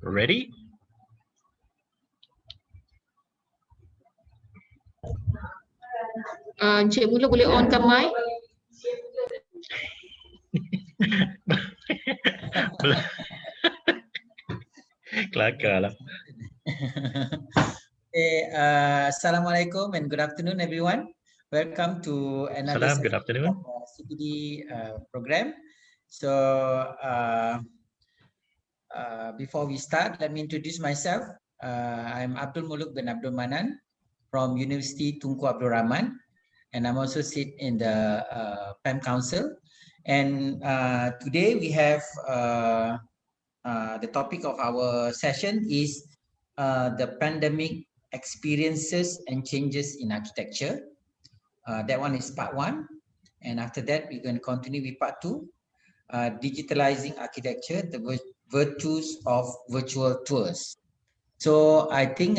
Ready? Encik Muluk boleh onkan mic? Kelakar lah. Assalamualaikum and good afternoon, everyone. Welcome to another Salam, good afternoon. CPD program. So before we start, let me introduce myself. I'm Abd Muluk Abd Manan from University Tunku Abdul Rahman, and I'm also sit in the PAM Council. And today we have the topic of our session is the pandemic experiences and changes in architecture. That one is part 1, and after that we're going to continue with part 2, digitalizing architecture, the virtues of virtual tours. So I think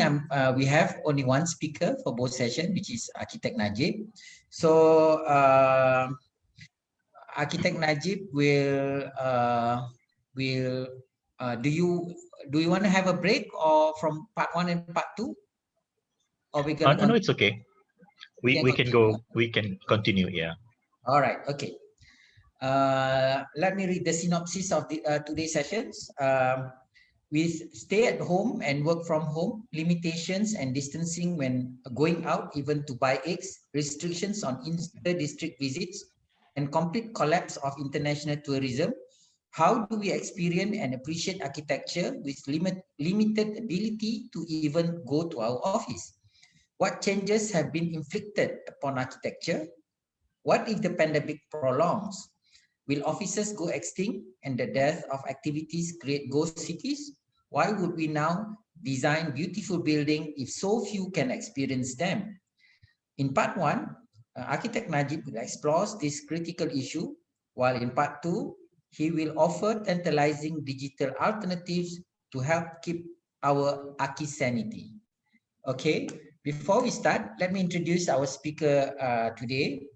we have only one speaker for both sessions, which is Architect Najib. So Architect Najib will do you want to have a break or from part 1 and part 2? Or we can No, it's okay. We can go. We can continue. Yeah. All right. Okay. Let me read the synopsis of the today's sessions. With stay at home and work from home, limitations and distancing when going out, even to buy eggs, restrictions on inter-district visits, and complete collapse of international tourism, how do we experience and appreciate architecture with limited ability to even go to our office? What changes have been inflicted upon architecture? What if the pandemic prolongs? Will offices go extinct and the death of activities create ghost cities? Why would we now design beautiful buildings if so few can experience them? In part 1, Architect Najib will explore this critical issue, while in part 2, he will offer tantalizing digital alternatives to help keep our archi-sanity. Okay, before we start, let me introduce our speaker today.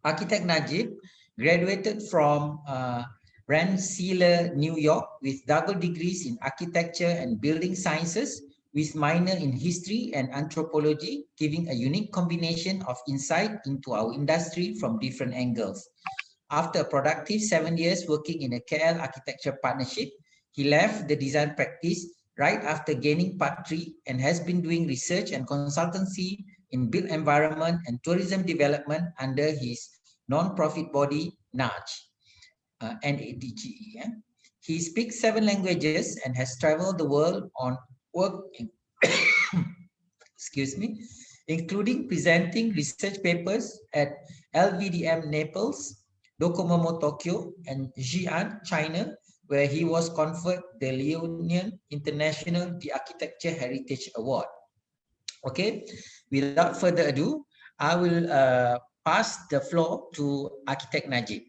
Architect Najib graduated from Rensselaer, New York with double degrees in architecture and building sciences with minor in history and anthropology, giving a unique combination of insight into our industry from different angles. After a productive 7 years working in a KL architecture partnership, he left the design practice right after gaining Part 3 and has been doing research and consultancy in built environment and tourism development under his non-profit body, Nadge, Nadge. Yeah? He speaks 7 languages and has traveled the world on work, excuse me, including presenting research papers at LVDM Naples, Docomomo Tokyo, and Xi'an, China, where he was conferred the Leonian International The Architecture Heritage Award. Okay, without further ado, I will pass the floor to Architect Najib.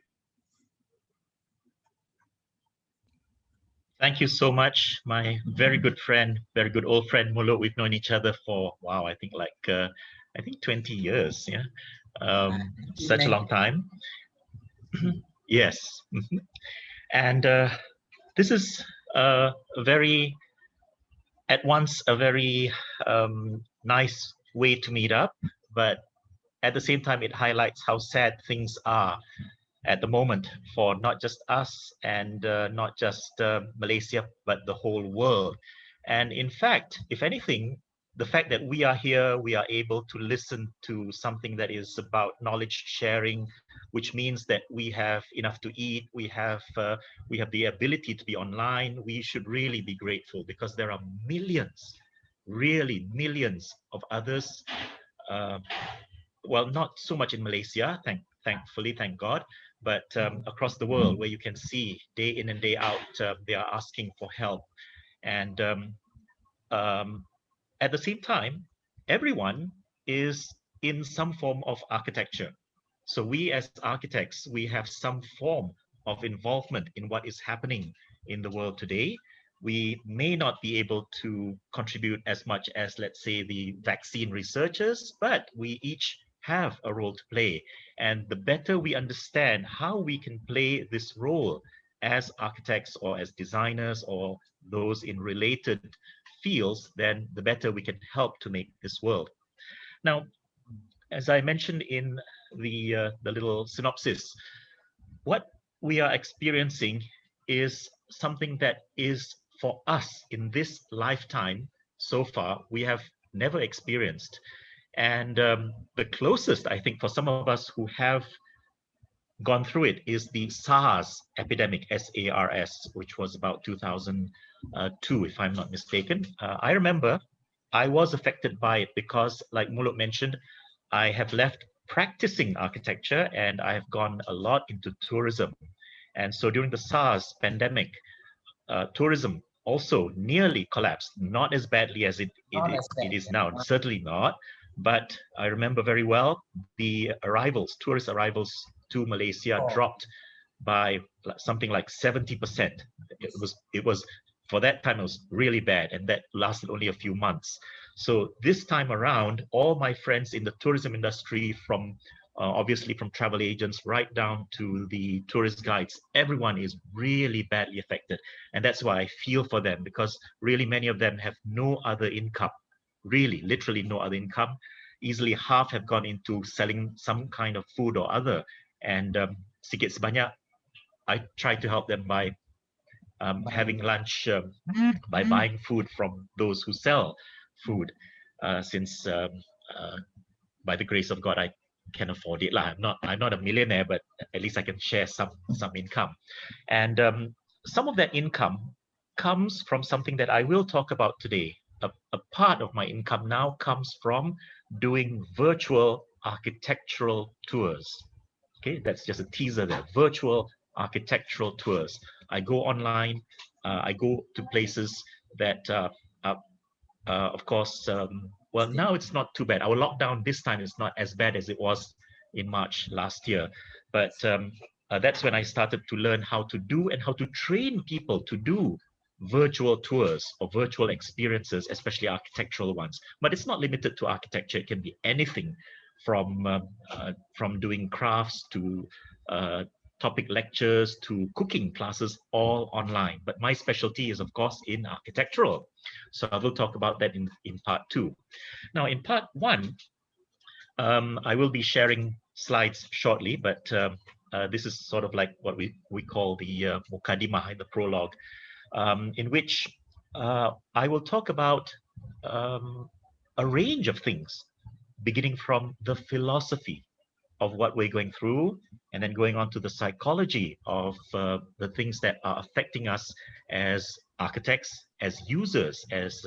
Thank you so much, my very good friend, very good old friend Muluk. We've known each other for wow, I think 20 years. Yeah, such a long time. Yes, and this is a very nice way to meet up, but at the same time, it highlights how sad things are at the moment for not just us and not just Malaysia, but the whole world. And in fact, if anything, the fact that we are here, we are able to listen to something that is about knowledge sharing, which means that we have enough to eat, we have the ability to be online. We should really be grateful because there are millions, really millions of others. Well, not so much in Malaysia, thankfully, thank God, but across the world where you can see day in and day out, they are asking for help. And at the same time, everyone is in some form of architecture. So we as architects, we have some form of involvement in what is happening in the world today. We may not be able to contribute as much as, let's say, the vaccine researchers, but we each have a role to play. And the better we understand how we can play this role as architects or as designers or those in related fields, then the better we can help to make this world. Now, as I mentioned in the little synopsis, what we are experiencing is something that is for us in this lifetime so far, we have never experienced. And the closest, I think, for some of us who have gone through it is the SARS epidemic, SARS, which was about 2002, if I'm not mistaken. I remember I was affected by it because, like Muluk mentioned, I have left practicing architecture and I have gone a lot into tourism. And so during the SARS pandemic, tourism also nearly collapsed, not as badly as it is now, certainly not. But I remember very well the arrivals, tourist arrivals to Malaysia dropped by something like 70%. It was for that time, it was really bad, and that lasted only a few months. So this time around, all my friends in the tourism industry, from obviously from travel agents right down to the tourist guides, everyone is really badly affected. And that's why I feel for them, because really many of them have no other income, really, literally no other income. Easily half have gone into selling some kind of food or other. And sikit sebanyak, I try to help them by having lunch, by buying food from those who sell food, since by the grace of God, I can afford it. I'm not a millionaire, but at least I can share some income. And some of that income comes from something that I will talk about today. A part of my income now comes from doing virtual architectural tours. Okay, that's just a teaser there. Virtual architectural tours. I go online. I go to places that, of course, well, now it's not too bad. Our lockdown this time is not as bad as it was in March last year. But that's when I started to learn how to do and how to train people to do virtual tours or virtual experiences, especially architectural ones. But it's not limited to architecture. It can be anything from doing crafts to topic lectures to cooking classes, all online. But my specialty is, of course, in architectural. So I will talk about that in part 2. Now, in part 1, I will be sharing slides shortly, but this is sort of like what we call the Mukaddimah, the prologue, in which I will talk about a range of things, beginning from the philosophy of what we're going through, and then going on to the psychology of the things that are affecting us as architects, as users, as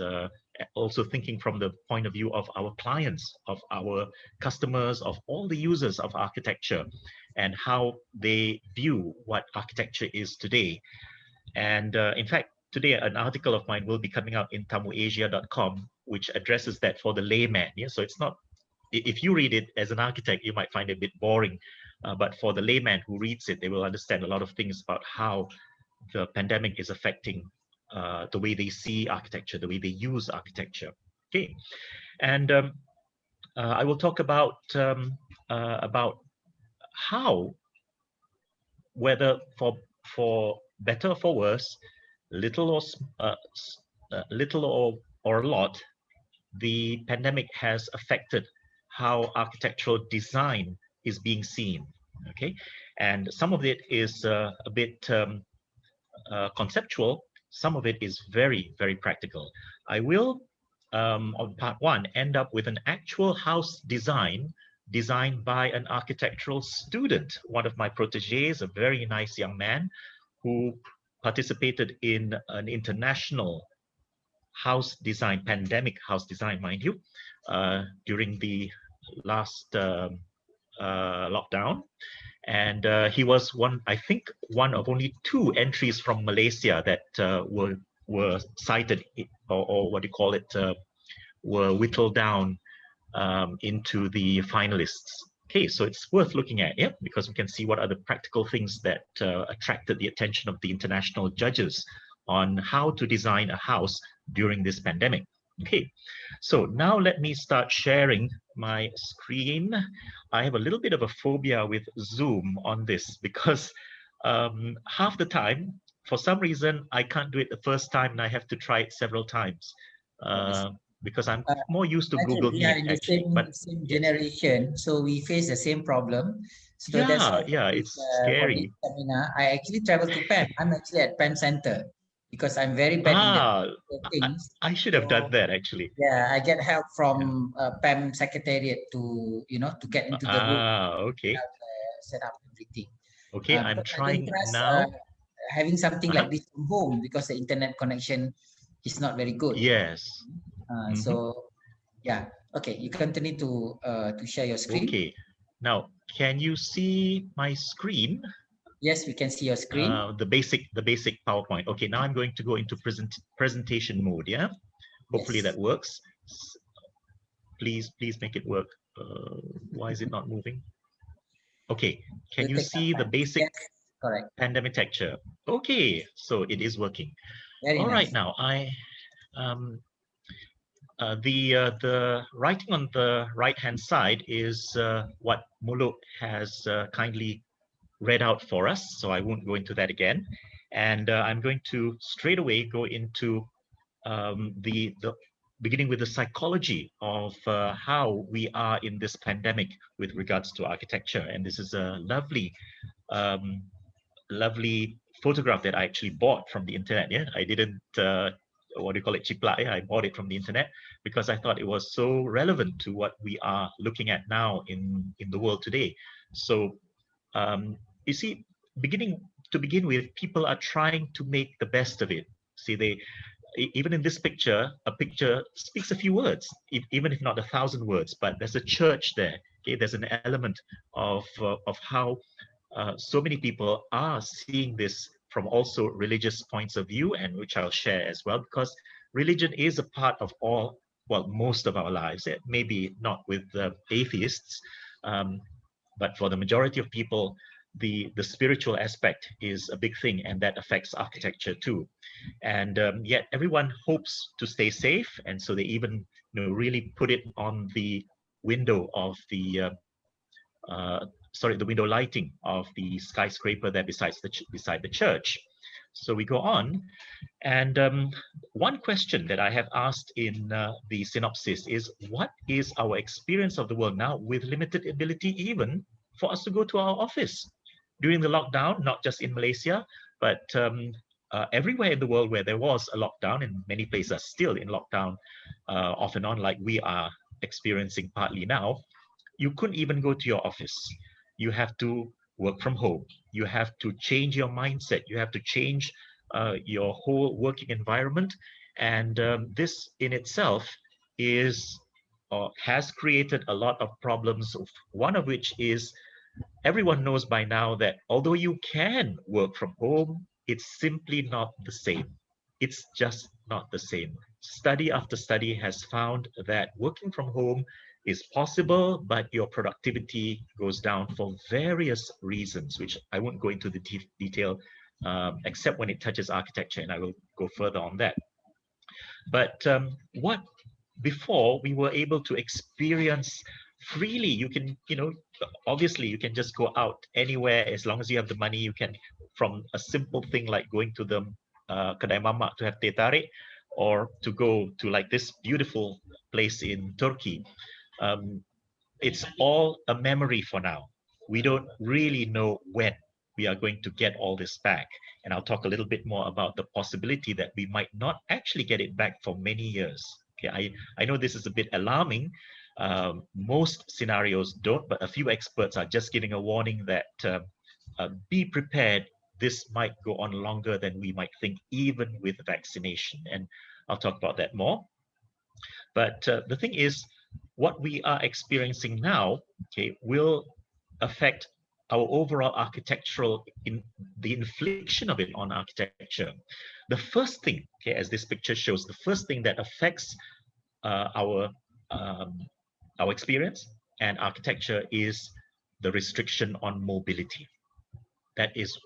also thinking from the point of view of our clients, of our customers, of all the users of architecture, and how they view what architecture is today. And in fact, today an article of mine will be coming out in tamuasia.com, which addresses that for the layman. Yeah, so it's not, if you read it as an architect, you might find it a bit boring, but for the layman who reads it, they will understand a lot of things about how the pandemic is affecting the way they see architecture, the way they use architecture. Okay, and I will talk about how, whether for better or for worse, little or a lot, the pandemic has affected how architectural design is being seen. Okay, and some of it is a bit conceptual. Some of it is very, very practical. I will, on part 1, end up with an actual house design designed by an architectural student, one of my proteges, a very nice young man who participated in an international house design, pandemic house design, mind you, during the last lockdown. And he was I think one of only 2 entries from Malaysia that were cited, or what do you call it, were whittled down into the finalists. Okay, so it's worth looking at, yeah, because we can see what are the practical things that attracted the attention of the international judges on how to design a house during this pandemic. Okay, so now let me start sharing my screen. I have a little bit of a phobia with Zoom on this because half the time, for some reason, I can't do it the first time and I have to try it several times because I'm more used to Google we are Meet in the actually. same generation, so we face the same problem. So that's why it's for this scary. seminar, I actually travel to PAM. I'm actually at PAM Center because I'm very bad in the things. I should have done that actually. Yeah, I get help from PAM Secretariat to to get into the room, Okay. set up everything. Okay, I'm Because I don't trying trust now. having something like this from home because the internet connection is not very good. Yes. So yeah, okay, you continue to share your screen. Okay, now can you see my screen? Yes, we can see your screen. The basic PowerPoint. Okay, now I'm going to go into presentation mode. Yeah, hopefully that works. Please make it work. Why is it not moving? Okay, can you see the basic Pandemitecture? Okay, so it is working. All right, now the writing on the right hand side is what Muluk has kindly read out for us, so I won't go into that again. And I'm going to straight away go into the beginning with the psychology of how we are in this pandemic with regards to architecture. And this is a lovely photograph that I actually bought from the internet. Yeah, I didn't what do you call it, chiplak? Yeah, I bought it from the internet because I thought it was so relevant to what we are looking at now in the world today. So you see, to begin with, people are trying to make the best of it. See, even in this picture, a picture speaks a few words, even if not 1,000 words. But there's a church there. Okay, there's an element of how so many people are seeing this from also religious points of view, and which I'll share as well, because religion is a part of most of our lives. Maybe not with atheists, but for the majority of people, the spiritual aspect is a big thing, and that affects architecture too. And yet everyone hopes to stay safe, and so they even really put it on the window of the window lighting of the skyscraper there beside the church. So we go on, and one question that I have asked in the synopsis is, what is our experience of the world now with limited ability even for us to go to our office during the lockdown, not just in Malaysia, but everywhere in the world where there was a lockdown, and many places are still in lockdown off and on, like we are experiencing partly now. You couldn't even go to your office. You have to work from home. You have to change your mindset. You have to change your whole working environment. And this in itself has created a lot of problems, one of which is everyone knows by now that although you can work from home, it's simply not the same. It's just not the same. Study after study has found that working from home is possible, but your productivity goes down for various reasons, which I won't go into the detail except when it touches architecture, and I will go further on that. But what before we were able to experience freely, you can, obviously you can just go out anywhere as long as you have the money. You can, from a simple thing like going to the kedai mamak to have teh tarik, or to go to like this beautiful place in Turkey. It's all a memory for now. We don't really know when we are going to get all this back. And I'll talk a little bit more about the possibility that we might not actually get it back for many years. Okay, I know this is a bit alarming. Most scenarios don't, but a few experts are just giving a warning that be prepared. This might go on longer than we might think, even with vaccination. And I'll talk about that more. But the thing is, what we are experiencing now, okay, will affect our overall architectural, the infliction of it on architecture. The first thing, okay, as this picture shows, the first thing that affects our experience and architecture is the restriction on mobility. That is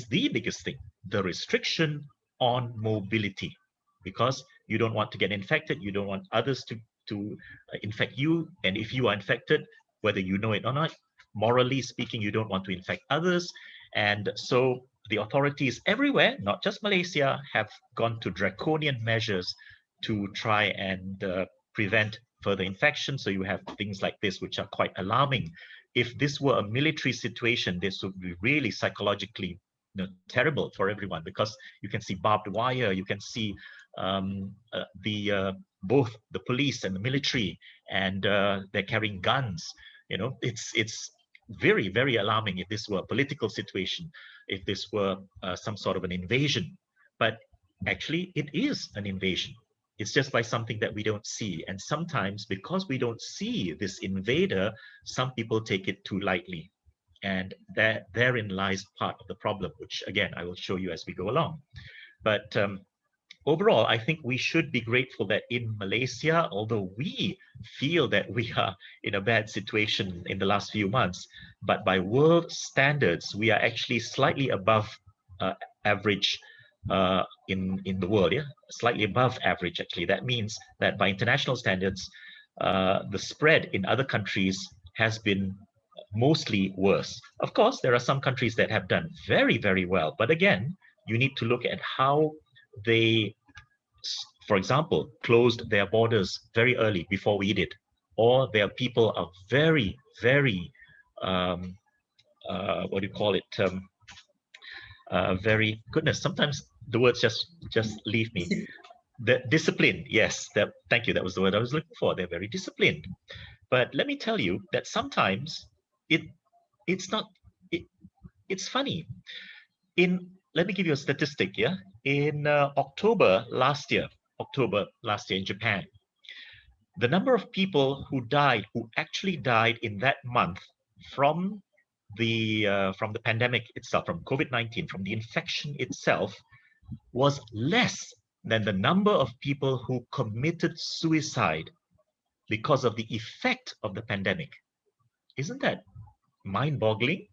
the biggest thing, the restriction on mobility, because you don't want to get infected, you don't want others to to infect you. And if you are infected, whether you know it or not, morally speaking, you don't want to infect others. And so the authorities everywhere, not just Malaysia, have gone to draconian measures to try and prevent further infection. So you have things like this, which are quite alarming. If this were a military situation, this would be really psychologically terrible for everyone, because you can see barbed wire, you can see both the police and the military, and they're carrying guns. It's very, very alarming if this were a political situation, if this were some sort of an invasion. But actually, it is an invasion. It's just by something that we don't see. And sometimes, because we don't see this invader, some people take it too lightly. And therein lies part of the problem, which, again, I will show you as we go along. But overall, I think we should be grateful that in Malaysia, although we feel that we are in a bad situation in the last few months, but by world standards, we are actually slightly above average in the world, slightly above average, actually. That means that by international standards, the spread in other countries has been mostly worse. Of course, there are some countries that have done very, very well. But again, you need to look at how they, for example, closed their borders very early before we did, or their people are very, very, what do you call it? Very, goodness, sometimes the words just leave me. The discipline, yes, thank you, that was the word I was looking for. They're very disciplined. But let me tell you that sometimes it's funny. Let me give you a statistic here. In October last year in Japan, the number of people who actually died in that month from the pandemic itself, from COVID-19, from the infection itself, was less than the number of people who committed suicide because of the effect of the pandemic. Isn't that mind-boggling?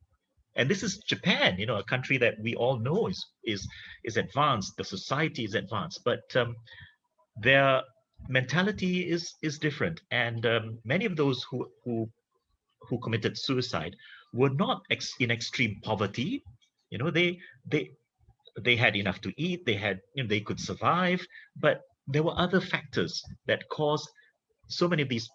And this is Japan, a country that we all know is advanced. The society is advanced, but their mentality is different. And many of those who committed suicide were not in extreme poverty. They had enough to eat. They could survive, but there were other factors that caused so many of these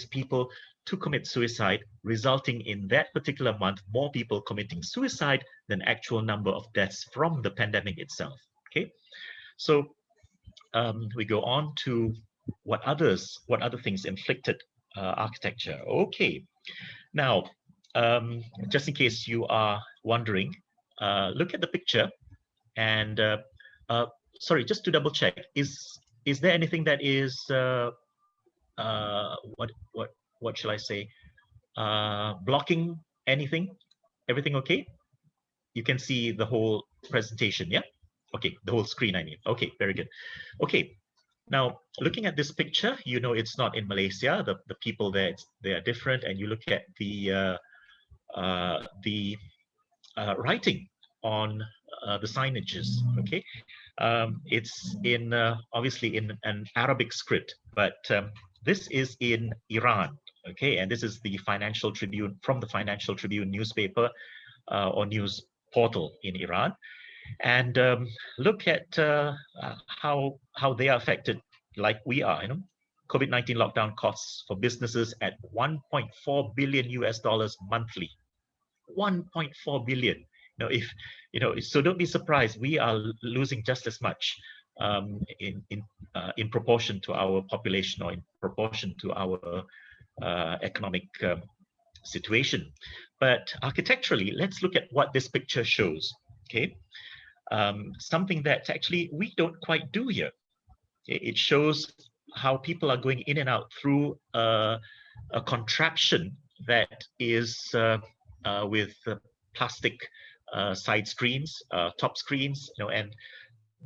people to commit suicide, resulting in that particular month more people committing suicide than actual number of deaths from the pandemic itself. Okay, so we go on to what other things inflicted architecture. Okay, now just in case you are wondering, look at the picture, and sorry, just to double check, is there anything that is what shall I say, blocking anything? Everything okay? You can see the whole presentation, yeah? Okay, the whole screen, I mean. Okay, very good. Okay, now looking at this picture, it's not in Malaysia. The people there, they are different, and you look at the writing on the signages. Okay, it's in obviously in an Arabic script, but this is in Iran. Okay, and this is the Financial Tribune, from the Financial Tribune newspaper or news portal in Iran. And look at how they are affected like we are. COVID-19 lockdown costs for businesses at $1.4 billion monthly. 1.4 billion. So don't be surprised. We are losing just as much in proportion to our population, or in proportion to our economic situation. But architecturally, let's look at what this picture shows. Okay, something that actually we don't quite do here. It shows how people are going in and out through a contraption that is with plastic side screens, top screens, and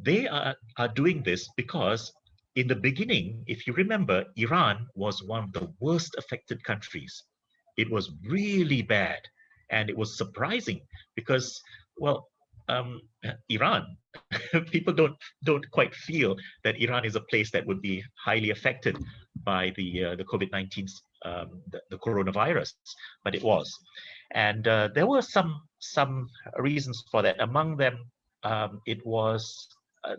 they are doing this because in the beginning, if you remember, Iran was one of the worst affected countries. It was really bad, and it was surprising because, well, Iran. People don't quite feel that Iran is a place that would be highly affected by the COVID-19, the coronavirus, but it was, and there were some reasons for that. Among them, it was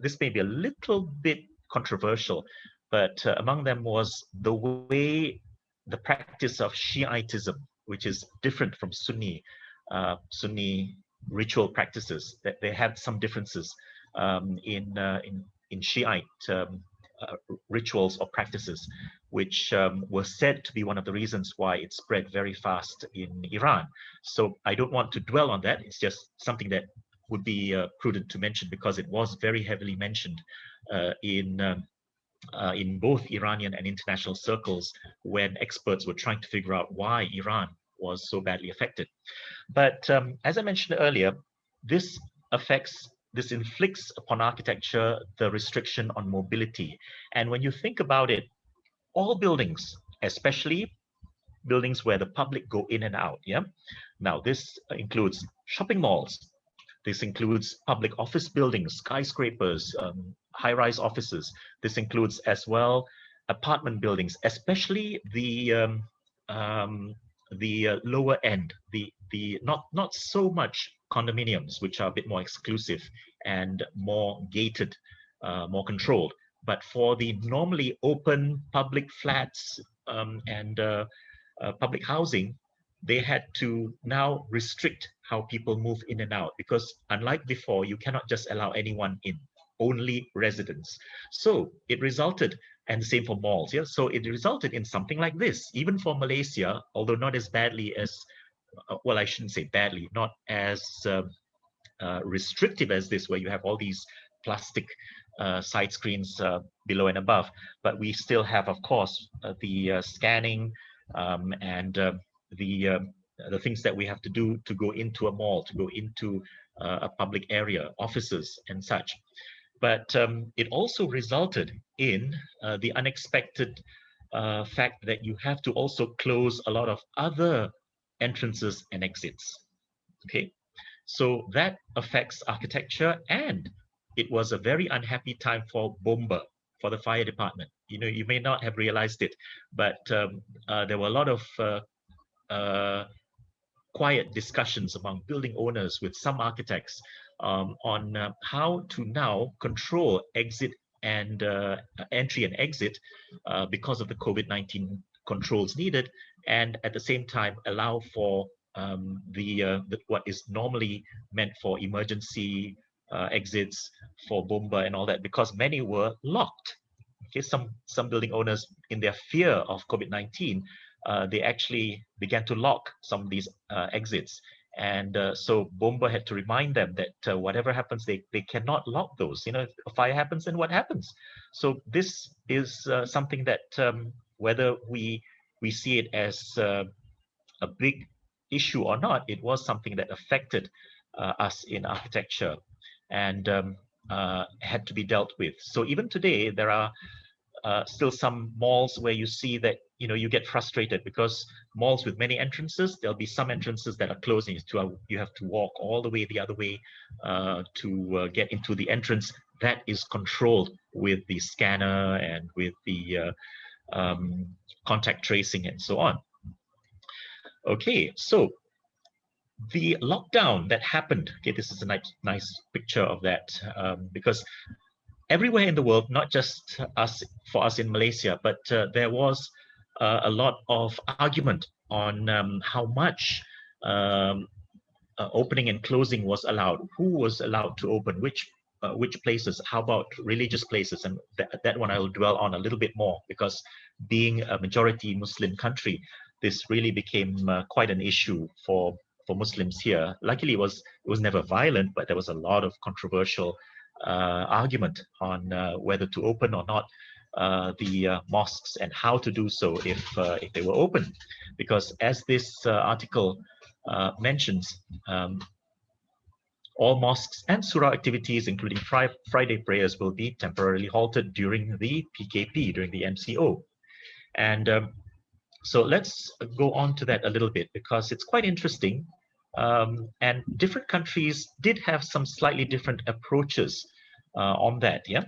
this may be a little bit controversial, but among them was the way the practice of Shiitism, which is different from Sunni ritual practices. That they have some differences in Shiite rituals or practices, which were said to be one of the reasons why it spread very fast in Iran. So I don't want to dwell on that. It's just something that would be prudent to mention, because it was very heavily mentioned in both Iranian and international circles when experts were trying to figure out why Iran was so badly affected. But as I mentioned earlier, this inflicts upon architecture the restriction on mobility. And when you think about it, all buildings, especially buildings where the public go in and out, yeah? Now, this includes shopping malls. This includes public office buildings, skyscrapers, high-rise offices. This includes as well apartment buildings, especially the lower end, the not so much condominiums, which are a bit more exclusive and more gated, more controlled. But for the normally open public flats and public housing, they had to now restrict how people move in and out, because unlike before, you cannot just allow anyone in, only residents. So it resulted, and the same for malls, yeah? So it resulted in something like this, even for Malaysia, although not as badly as, well, I shouldn't say badly, not as restrictive as this, where you have all these plastic side screens below and above. But we still have, of course, the scanning and the things that we have to do to go into a mall, to go into a public area, offices and such. But it also resulted in the unexpected fact that you have to also close a lot of other entrances and exits. Okay, so that affects architecture, and it was a very unhappy time for Bomba, for the fire department. You know, you may not have realized it, but there were a lot of quiet discussions among building owners with some architects on how to now control exit and entry and exit because of the COVID-19 controls needed, and at the same time allow for what is normally meant for emergency exits for Bomba and all that, because many were locked. Okay, some building owners, in their fear of COVID-19, they actually began to lock some of these exits. And so Bomba had to remind them that whatever happens, they cannot lock those. You know, if a fire happens, then what happens? So this is something that whether we see it as a big issue or not, it was something that affected us in architecture and had to be dealt with. So even today, there are still some malls where you see that, you know, you get frustrated because malls with many entrances, there'll be some entrances that are closing. You have to walk all the way the other way to get into the entrance. That is controlled with the scanner and with the contact tracing and so on. Okay, so the lockdown that happened, okay, this is a nice picture of that, because everywhere in the world, not just for us in Malaysia, but there was a lot of argument on how much opening and closing was allowed, who was allowed to open, which places, how about religious places, and that one I will dwell on a little bit more, because being a majority Muslim country, this really became quite an issue for Muslims here. Luckily, it was never violent, but there was a lot of controversial argument on whether to open or not the mosques and how to do so if they were open, because as this article mentions, all mosques and surah activities, including Friday prayers, will be temporarily halted during the PKP, during the MCO. And so let's go on to that a little bit, because it's quite interesting And different countries did have some slightly different approaches on that. Yeah.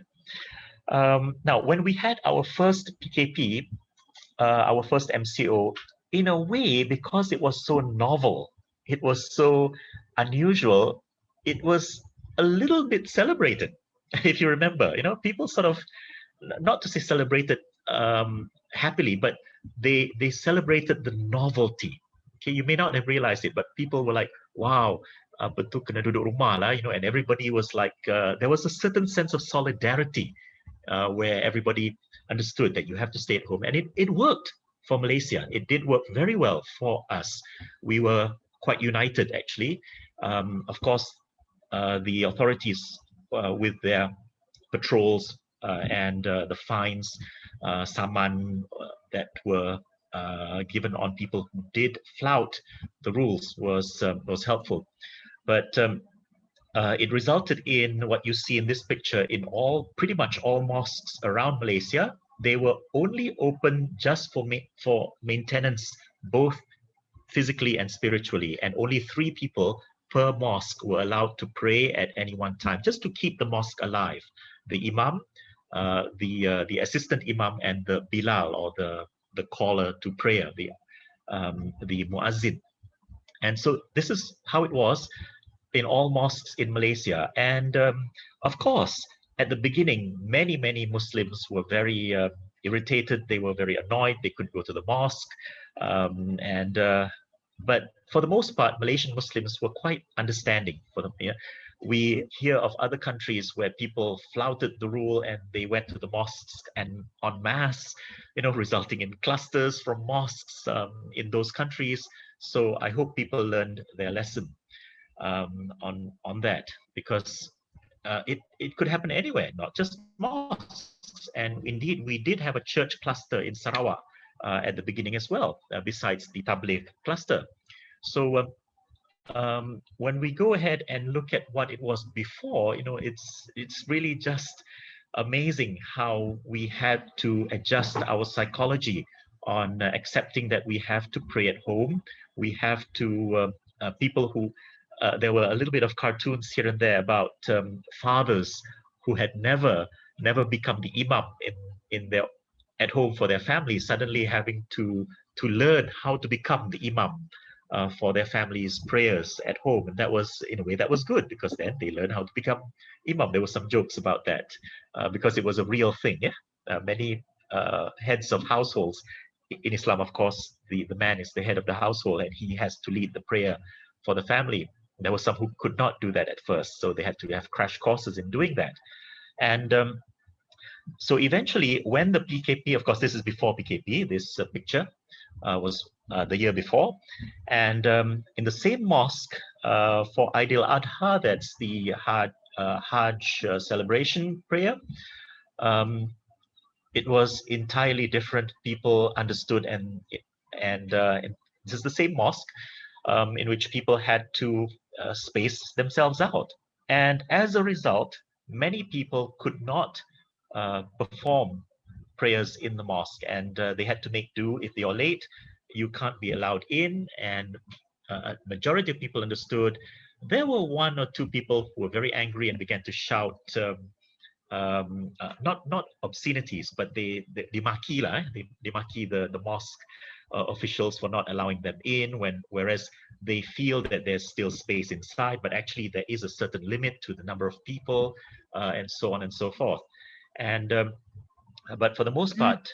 Now, when we had our first PKP, our first MCO, in a way, because it was so novel, it was so unusual, it was a little bit celebrated. If you remember, people sort of, not to say celebrated happily, but they celebrated the novelty. Okay, you may not have realized it, but people were like, wow, betul kena duduk rumah lah, and everybody was like, there was a certain sense of solidarity where everybody understood that you have to stay at home. And it worked for Malaysia. It did work very well for us. We were quite united, actually. Of course, the authorities with their patrols and the fines, saman that were given on people who did flout the rules was helpful. But it resulted in what you see in this picture in pretty much all mosques around Malaysia. They were only open just for maintenance, both physically and spiritually, and only 3 people per mosque were allowed to pray at any one time, just to keep the mosque alive. The imam, the assistant imam, and the bilal, or the caller to prayer, the muazzin. And so this is how it was in all mosques in Malaysia. And of course, at the beginning, many Muslims were very irritated. They were very annoyed. They couldn't go to the mosque. But for the most part, Malaysian Muslims were quite understanding for them. Yeah? We hear of other countries where people flouted the rule and they went to the mosques and en masse, resulting in clusters from mosques in those countries. So I hope people learned their lesson on that, because it could happen anywhere, not just mosques. And indeed, we did have a church cluster in Sarawak at the beginning as well, besides the Tabligh cluster. So when we go ahead and look at what it was before, it's really just amazing how we had to adjust our psychology on accepting that we have to pray at home. We have to people who there were a little bit of cartoons here and there about fathers who had never become the imam in their at home for their family, suddenly having to learn how to become the imam for their family's prayers at home. And that was, in a way, that was good, because then they learned how to become imam. There were some jokes about that because it was a real thing. Yeah, many heads of households in Islam, of course, the man is the head of the household and he has to lead the prayer for the family. There were some who could not do that at first, so they had to have crash courses in doing that. And so eventually, when the PKP, of course, this is before PKP, this picture was the year before. And in the same mosque for Aidil Adha, that's the Hajj celebration prayer, it was entirely different. People understood, and this is the same mosque in which people had to space themselves out. And as a result, many people could not perform prayers in the mosque, and they had to make do. If they are late, you can't be allowed in. And a majority of people understood. There were 1 or 2 people who were very angry and began to shout not obscenities, but they maki the mosque officials for not allowing them in, whereas they feel that there's still space inside, but actually there is a certain limit to the number of people, and so on and so forth. And but for the most part,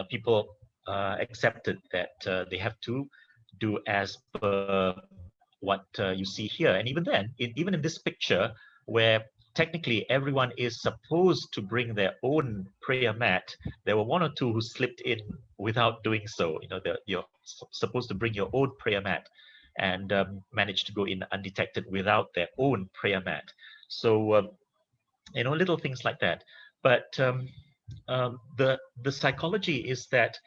people accepted that they have to do as per what you see here. And even then, even in this picture, where technically everyone is supposed to bring their own prayer mat, there were 1 or 2 who slipped in without doing so. You're supposed to bring your own prayer mat, and managed to go in undetected without their own prayer mat. So little things like that. But the psychology is that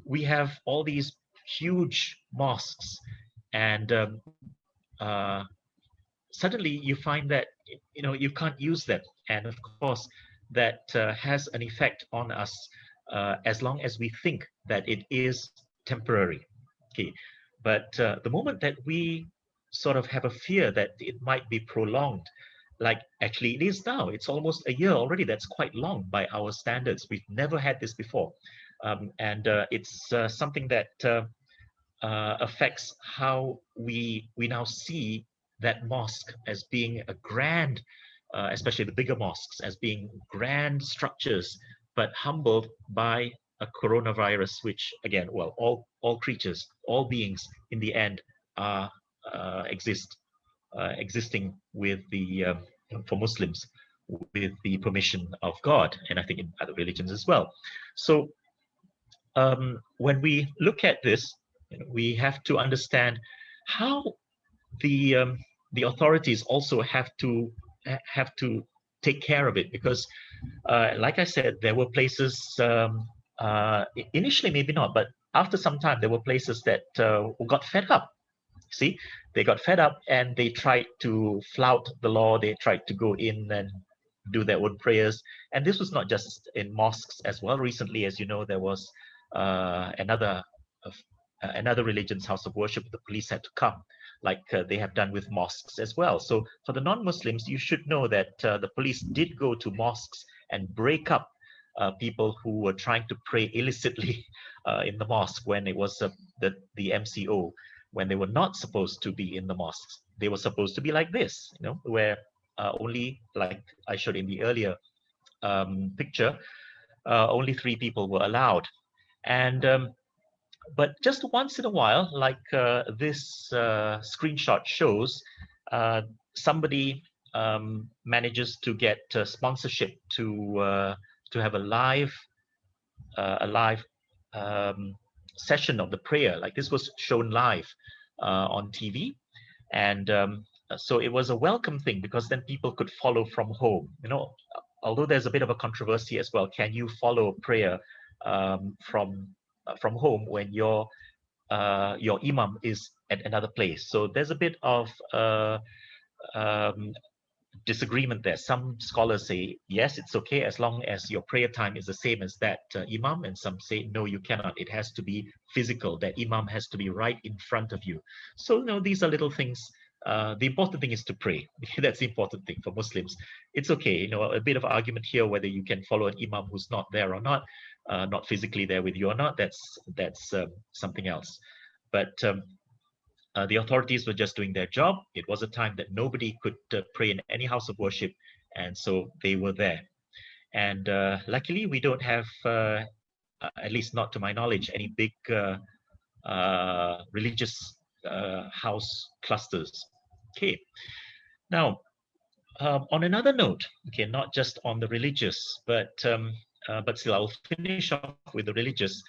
we have all these huge mosques, and suddenly you find that you can't use them, and of course that has an effect on us as long as we think that it is temporary. Okay, but the moment that we sort of have a fear that it might be prolonged. Like actually it is now. It's almost a year already. That's quite long by our standards. We've never had this before. And it's something that affects how we now see that mosque as being a grand, especially the bigger mosques, as being grand structures, but humbled by a coronavirus, which again, well, all creatures, all beings in the end are existing with the for Muslims with the permission of God, and I think in other religions as well. So when we look at this, we have to understand how the authorities also have to take care of it, because like I said, there were places initially maybe not, but after some time there were places that got fed up. See, they got fed up and they tried to flout the law. They tried to go in and do their own prayers. And this was not just in mosques as well. Recently, as you know, there was another religion's house of worship. The police had to come, like they have done with mosques as well. So for the non-Muslims, you should know that the police did go to mosques and break up people who were trying to pray illicitly in the mosque when it was the MCO, when they were not supposed to be in the mosques. They were supposed to be like this, where only, like I showed in the earlier picture, only 3 people were allowed. And but just once in a while, like this screenshot shows, somebody manages to get sponsorship to have a live session of the prayer. Like this was shown live on TV, and so it was a welcome thing, because then people could follow from home. Although there's a bit of a controversy as well, can you follow prayer from home when your imam is at another place? So there's a bit of disagreement there. Some scholars say yes, it's okay as long as your prayer time is the same as that imam, and some say no, you cannot. It has to be physical. That imam has to be right in front of you. So these are little things. The important thing is to pray. That's the important thing for Muslims. It's okay, a bit of argument here whether you can follow an imam who's not there or not, not physically there with you or not. That's something else. But the authorities were just doing their job. It was a time that nobody could pray in any house of worship, and so they were there. And luckily, we don't have, at least not to my knowledge, any big religious house clusters. Okay. Now, on another note, okay, not just on the religious, but still, I'll finish off with the religious.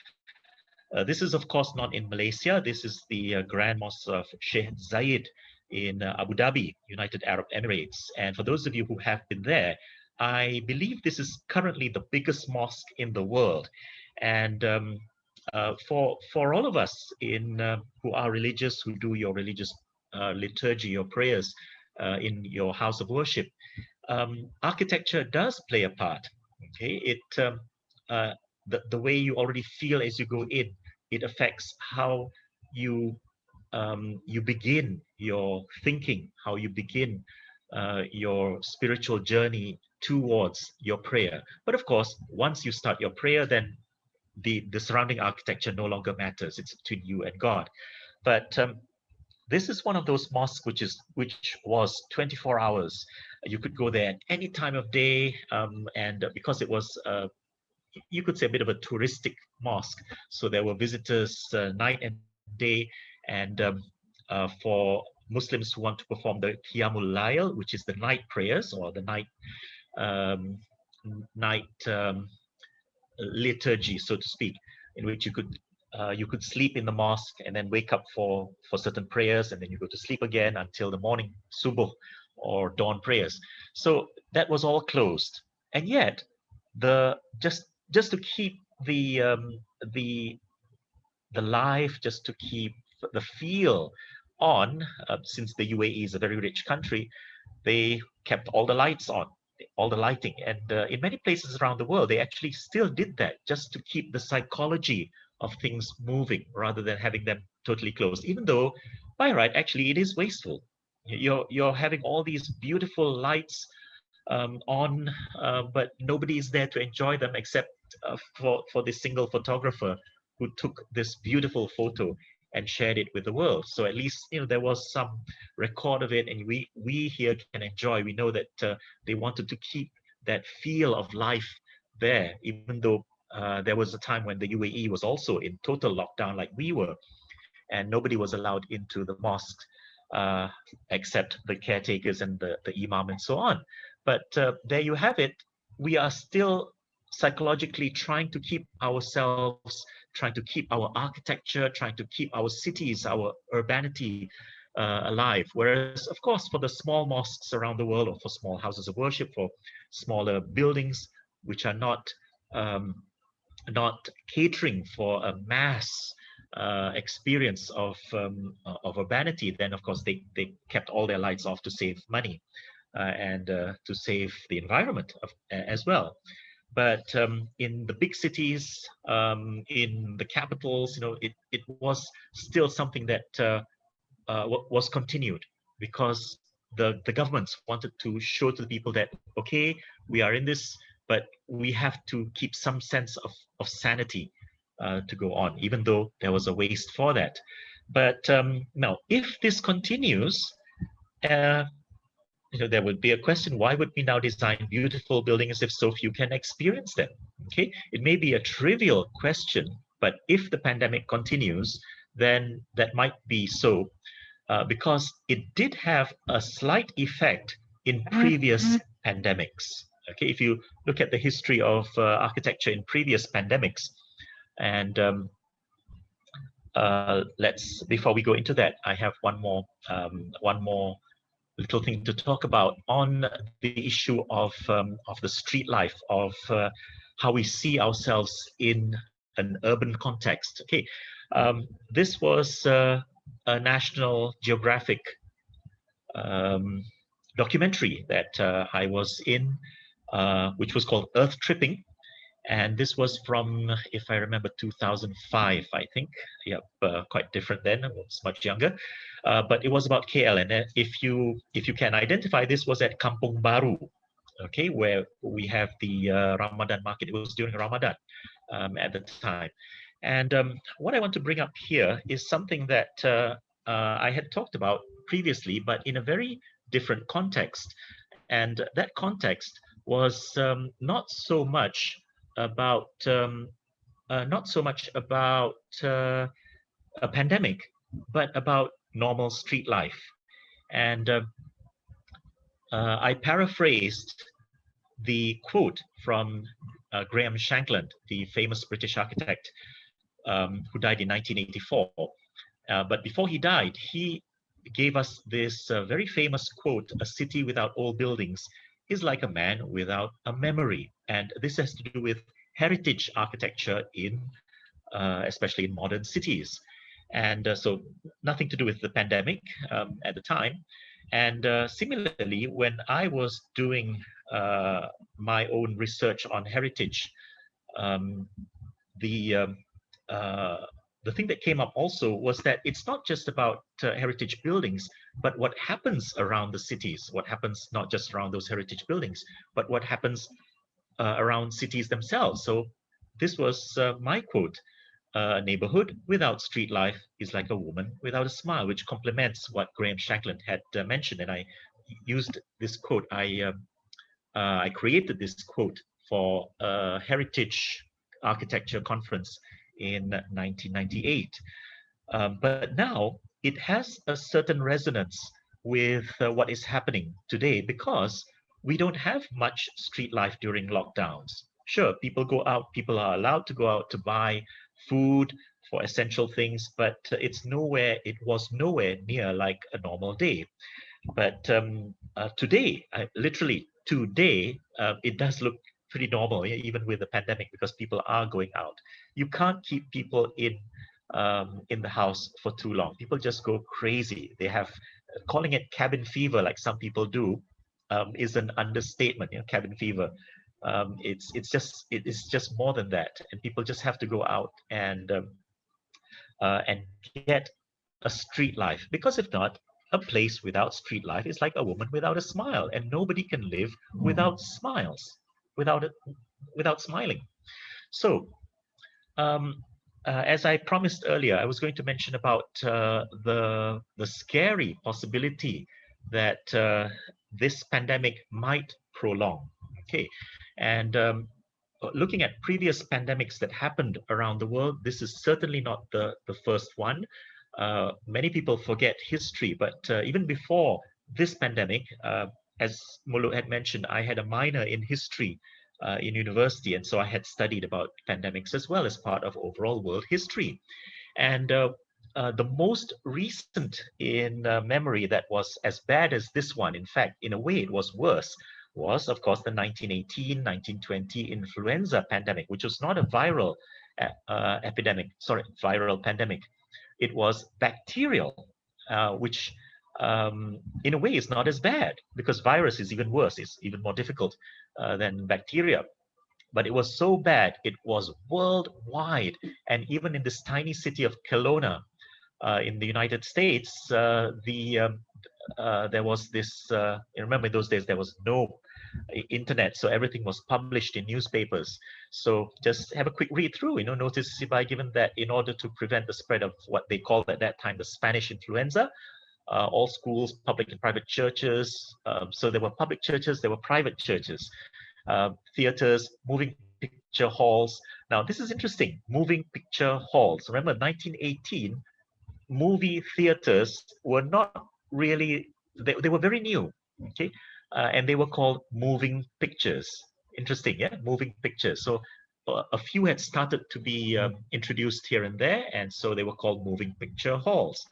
This is, of course, not in Malaysia. This is the Grand Mosque of Sheikh Zayed in Abu Dhabi, United Arab Emirates. And for those of you who have been there, I believe this is currently the biggest mosque in the world. And for all of us who are religious, who do your religious liturgy, your prayers in your house of worship, architecture does play a part. Okay, the way you already feel as you go in, it affects how you begin your thinking, how you begin your spiritual journey towards your prayer. But of course, once you start your prayer, then the surrounding architecture no longer matters. It's between you and God. But this is one of those mosques which was 24 hours. You could go there at any time of day, and because it was you could say a bit of a touristic mosque, so there were visitors night and day. And for Muslims who want to perform the Qiyamul Layl, which is the night prayers or the night liturgy, so to speak, in which you could sleep in the mosque and then wake up for certain prayers, and then you go to sleep again until the morning subuh or dawn prayers. So that was all closed, and yet just to keep the life, just to keep the feel on, since the UAE is a very rich country, they kept all the lights on, all the lighting. And in many places around the world, they actually still did that just to keep the psychology of things moving rather than having them totally closed. Even though by right, actually, it is wasteful. You're having all these beautiful lights on, but nobody is there to enjoy them except for this single photographer who took this beautiful photo and shared it with the world. So at least there was some record of it, and we here can enjoy. We know that they wanted to keep that feel of life there, even though there was a time when the UAE was also in total lockdown like we were, and nobody was allowed into the mosque except the caretakers and the imam and so on. But there you have it. We are still psychologically trying to keep ourselves, trying to keep our architecture, trying to keep our cities, our urbanity alive. Whereas, of course, for the small mosques around the world, or for small houses of worship, for smaller buildings, which are not catering for a mass experience of urbanity, then of course they kept all their lights off to save money and to save the environment as well. But in the big cities, in the capitals, it was still something that was continued, because the governments wanted to show to the people that, okay, we are in this, but we have to keep some sense of sanity to go on, even though there was a waste for that. But now, if this continues, there would be a question: why would we now design beautiful buildings if so few can experience them? Okay, it may be a trivial question, but if the pandemic continues, then that might be so, because it did have a slight effect in previous pandemics. Okay, if you look at the history of architecture in previous pandemics, and before we go into that, I have one more little thing to talk about on the issue of the street life, of how we see ourselves in an urban context. Okay, this was a National Geographic documentary that I was in, which was called Earth Tripping. And this was from, if I remember, 2005, I think. Yep, quite different then. I was much younger, but it was about KL. And if you can identify, this was at Kampung Baru, okay, where we have the Ramadan market. It was during Ramadan at the time. And what I want to bring up here is something that I had talked about previously, but in a very different context. And that context was not so much about a pandemic, but about normal street life. And I paraphrased the quote from Graham Shankland, the famous British architect who died in 1984. But before he died, he gave us this very famous quote: "A city without old buildings is like a man without a memory." And this has to do with heritage architecture in, especially in modern cities. And so nothing to do with the pandemic at the time. And similarly, when I was doing my own research on heritage, the thing that came up also was that it's not just about heritage buildings, but what happens around the cities, what happens not just around those heritage buildings, but what happens around cities themselves. So this was my quote: "A neighborhood without street life is like a woman without a smile," which complements what Graham Shankland had mentioned. And I used this quote, I created this quote for a heritage architecture conference in 1998. But now it has a certain resonance with what is happening today, because we don't have much street life during lockdowns. Sure, people go out, people are allowed to go out to buy food for essential things, but it was nowhere near like a normal day. But today, literally today, it does look pretty normal, even with the pandemic, because people are going out. You can't keep people in the house for too long. People just go crazy. They have, calling it cabin fever, like some people do, is an understatement. Cabin fever. It's just more than that, and people just have to go out and get a street life, because if not, a place without street life is like a woman without a smile, and nobody can live without smiles, without smiling. So, as I promised earlier, I was going to mention about the scary possibility that this pandemic might prolong. Okay, and looking at previous pandemics that happened around the world, this is certainly not the first one. Many people forget history, but even before this pandemic, as Muluk had mentioned, I had a minor in history in university, and so I had studied about pandemics as well as part of overall world history. And the most recent in memory that was as bad as this one, in fact, in a way it was worse, was of course the 1918, 1920 influenza pandemic, which was not a viral viral pandemic. It was bacterial, which in a way is not as bad, because virus is even worse, it's even more difficult than bacteria. But it was so bad, it was worldwide. And even in this tiny city of Kelowna in the United States, there was this, remember in those days, there was no internet, so everything was published in newspapers. So just have a quick read through, notice by given that in order to prevent the spread of what they called at that time the Spanish influenza, all schools, public and private churches, so there were public churches, there were private churches, theaters, moving picture halls. Now this is interesting, moving picture halls. Remember 1918, movie theaters were not really, they were very new, okay? And they were called moving pictures. Interesting, yeah, moving pictures. So a few had started to be introduced here and there, and so they were called moving picture halls.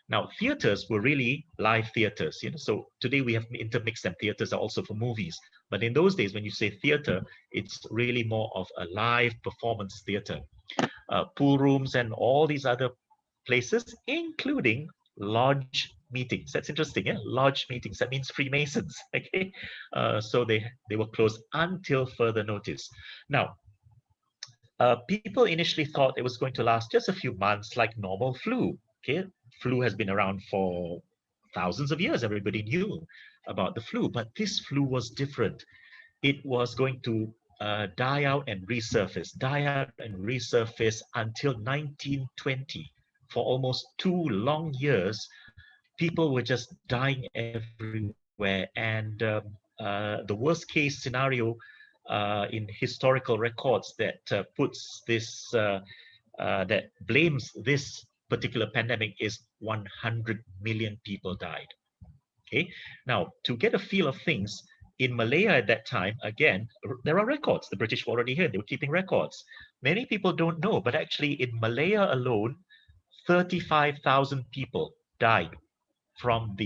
Now, theaters were really live theaters, so today we have intermixed them. Theaters are also for movies. But in those days, when you say theater, it's really more of a live performance theater. Pool rooms and all these other places, including lodge meetings. That's interesting, yeah? Lodge meetings, that means Freemasons, okay? So they were closed until further notice. Now, people initially thought it was going to last just a few months like normal flu, okay? Flu has been around for thousands of years. Everybody knew about the flu, but this flu was different. It was going to die out and resurface until 1920. For almost 2 long years, people were just dying everywhere. And the worst case scenario in historical records that puts this, that blames this particular pandemic is 100 million people died. Okay, now to get a feel of things, in Malaya at that time, again, there are records. The British were already here, they were keeping records. Many people don't know, but actually in Malaya alone, 35,000 people died from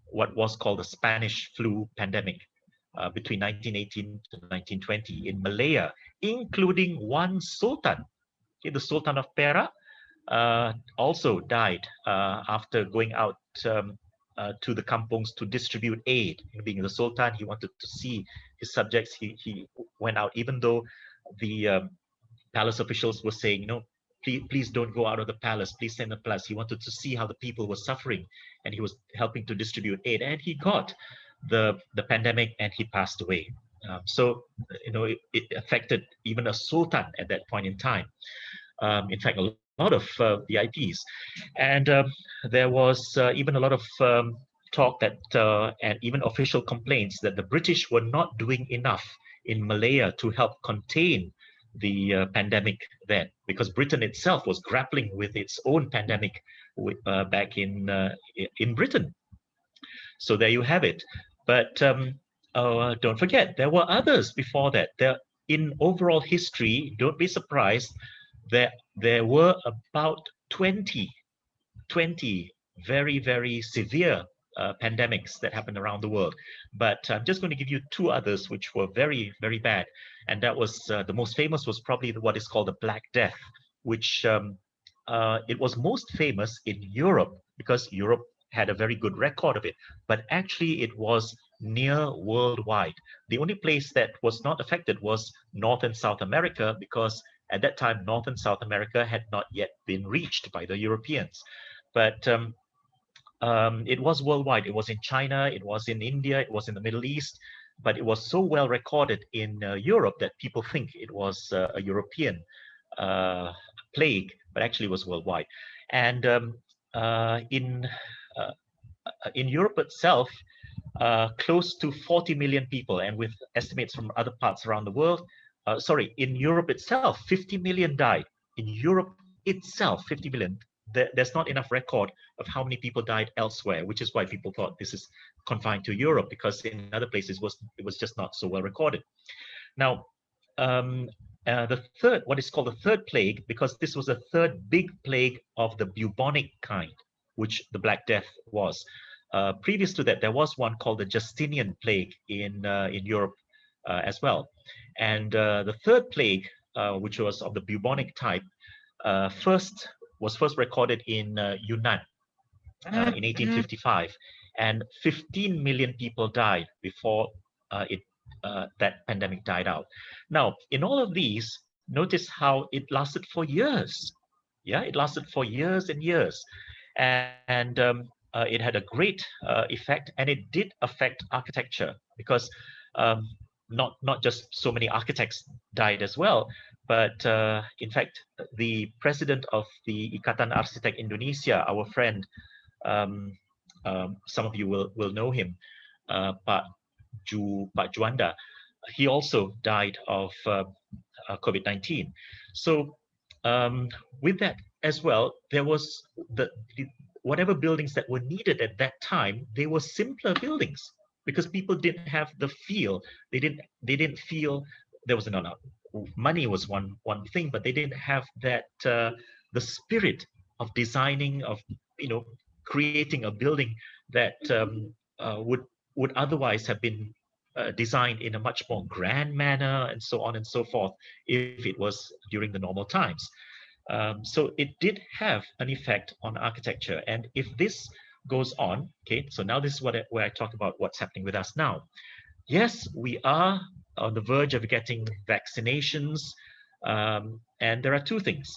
what was called the Spanish flu pandemic between 1918 to 1920 in Malaya, including one sultan. Okay, the Sultan of Perak also died after going out to the kampungs to distribute aid. Being the Sultan, he wanted to see his subjects. He went out, even though the palace officials were saying, please don't go out of the palace, please stay in the palace. He wanted to see how the people were suffering, and he was helping to distribute aid, and he got the pandemic and he passed away. So it affected even a sultan at that point in time. In fact, a lot of VIPs, and there was even a lot of talk that and even official complaints that the British were not doing enough in Malaya to help contain the pandemic then, because Britain itself was grappling with its own pandemic back in Britain. So there you have it. But don't forget, there were others before that. In overall history, don't be surprised that there were about 20 very, very severe pandemics that happened around the world. But I'm just going to give you 2 others which were very, very bad. And that was the most famous was probably what is called the Black Death, which it was most famous in Europe because Europe had a very good record of it. But actually it was near worldwide. The only place that was not affected was North and South America, because at that time, North and South America had not yet been reached by the Europeans. but it was worldwide. It was in China, it was in India, it was in the Middle East, but it was so well recorded in Europe that people think it was a European plague, but actually it was worldwide. And in Europe itself, close to 40 million people, and with estimates from other parts around the world, in Europe itself, 50 million died. In Europe itself, 50 million. There's not enough record of how many people died elsewhere, which is why people thought this is confined to Europe, because in other places it was just not so well recorded. Now, the third, what is called the third plague, because this was the third big plague of the bubonic kind, which the Black Death was. Previous to that, there was one called the Justinian plague in Europe as well. And the third plague, which was of the bubonic type, was first recorded in Yunnan in 1855, and 15 million people died before that pandemic died out. Now, in all of these, notice how it lasted for years. Yeah, it lasted for years and years, and it had a great effect, and it did affect architecture, because not just so many architects died as well, but in fact, the president of the Ikatan Arsitek Indonesia, our friend, some of you will know him, Pak Juanda, he also died of COVID-19. So with that as well, there was whatever buildings that were needed at that time, they were simpler buildings, because people didn't have the feel. They didn't feel there was enough. Money was one thing, but they didn't have that the spirit of designing, of creating a building that would otherwise have been designed in a much more grand manner, and so on and so forth, if it was during the normal times. So it did have an effect on architecture. And if this goes on, okay, so now this is where I talk about what's happening with us now. Yes, we are on the verge of getting vaccinations, and there are two things.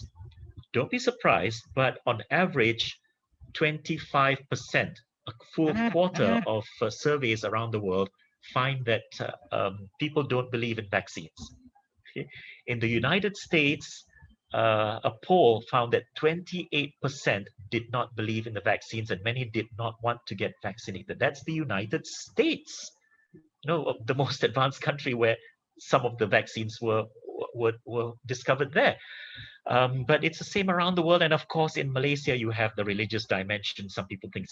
Don't be surprised, but on average, 25%, a full quarter of surveys around the world find that people don't believe in vaccines. Okay? In the United States, a poll found that 28% did not believe in the vaccines, and many did not want to get vaccinated. That's the United States, the most advanced country, where some of the vaccines were discovered there. But it's the same around the world, and of course, in Malaysia, you have the religious dimension. Some people think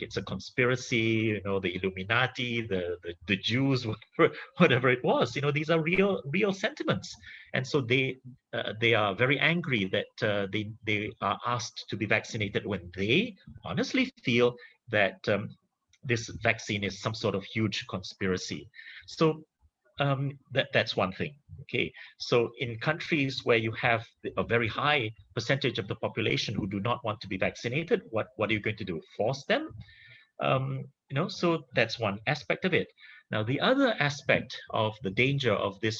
it's a conspiracy. The Illuminati, the Jews, whatever it was. These are real sentiments, and so they are very angry that they are asked to be vaccinated when they honestly feel that this vaccine is some sort of huge conspiracy. So that's one thing. Okay, so in countries where you have a very high percentage of the population who do not want to be vaccinated, what are you going to do? Force them? So that's one aspect of it. Now, the other aspect of the danger of this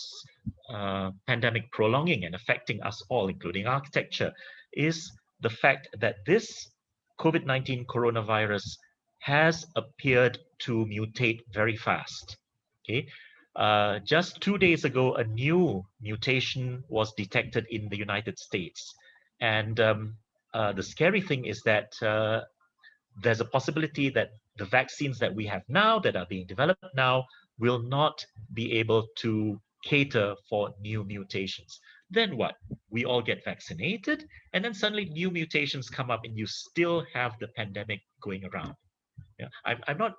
pandemic prolonging and affecting us all, including architecture, is the fact that this COVID-19 coronavirus has appeared to mutate very fast. Okay. Just 2 days ago, a new mutation was detected in the United States. And the scary thing is that there's a possibility that the vaccines that we have now, that are being developed now, will not be able to cater for new mutations. Then what? We all get vaccinated, and then suddenly new mutations come up, and you still have the pandemic going around. Yeah, I'm not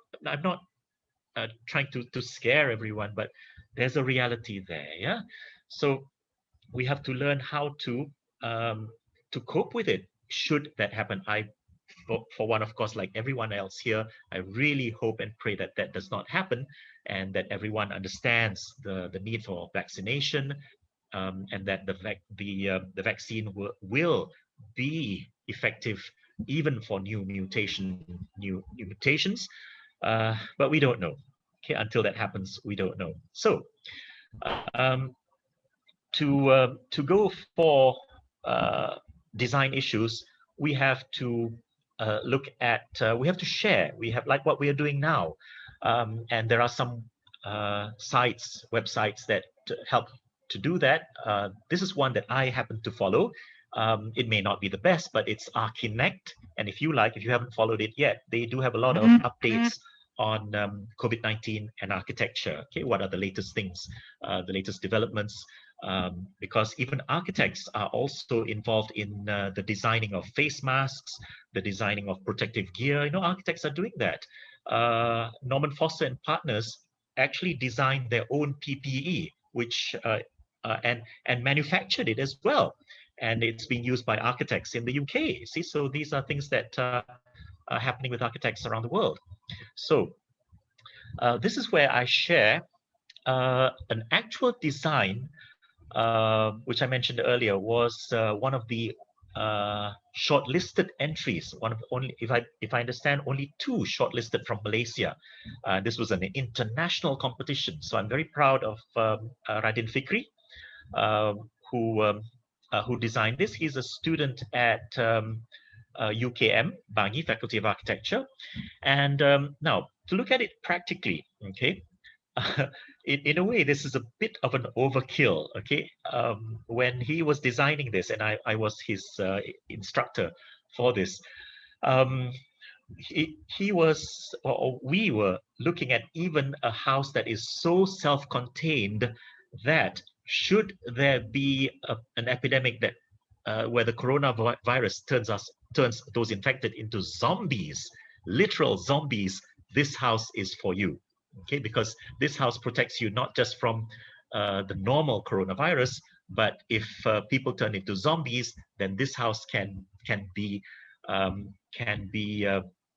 trying to scare everyone, but there's a reality there. Yeah, so we have to learn how to cope with it should that happen. For one, of course, like everyone else here, I really hope and pray that that does not happen, and that everyone understands the need for vaccination, and that the vaccine will be effective even for new mutations. But we don't know. Okay, until that happens, we don't know. So to go for design issues, we have to look at, we have to share. We have like what we are doing now. And there are some sites, websites that help to do that. This is one that I happen to follow. It may not be the best, but it's Archinect. And if you haven't followed it yet, they do have a lot of updates on COVID-19 and architecture. Okay, what are the latest things, the latest developments? Because even architects are also involved in the designing of face masks, the designing of protective gear. You know, architects are doing that. Norman Foster and Partners actually designed their own PPE, which and manufactured it as well, and it's being used by architects in the UK. See, so these are things that are happening with architects around the world. So this is where I share an actual design, which I mentioned earlier, was one of the shortlisted entries. One of only, if I understand, only 2 shortlisted from Malaysia. This was an international competition, so I'm very proud of Radin Fikri, who designed this. He's a student at UKM, Bangi, Faculty of Architecture. And now, to look at it practically, okay, in a way, this is a bit of an overkill, okay? When he was designing this, and I was his instructor for this, he was, or we were looking at even a house that is so self-contained that should there be an epidemic that where the coronavirus turns those infected into zombies, literal zombies, this house is for you. Okay, because this house protects you not just from the normal coronavirus, but if people turn into zombies, then this house can be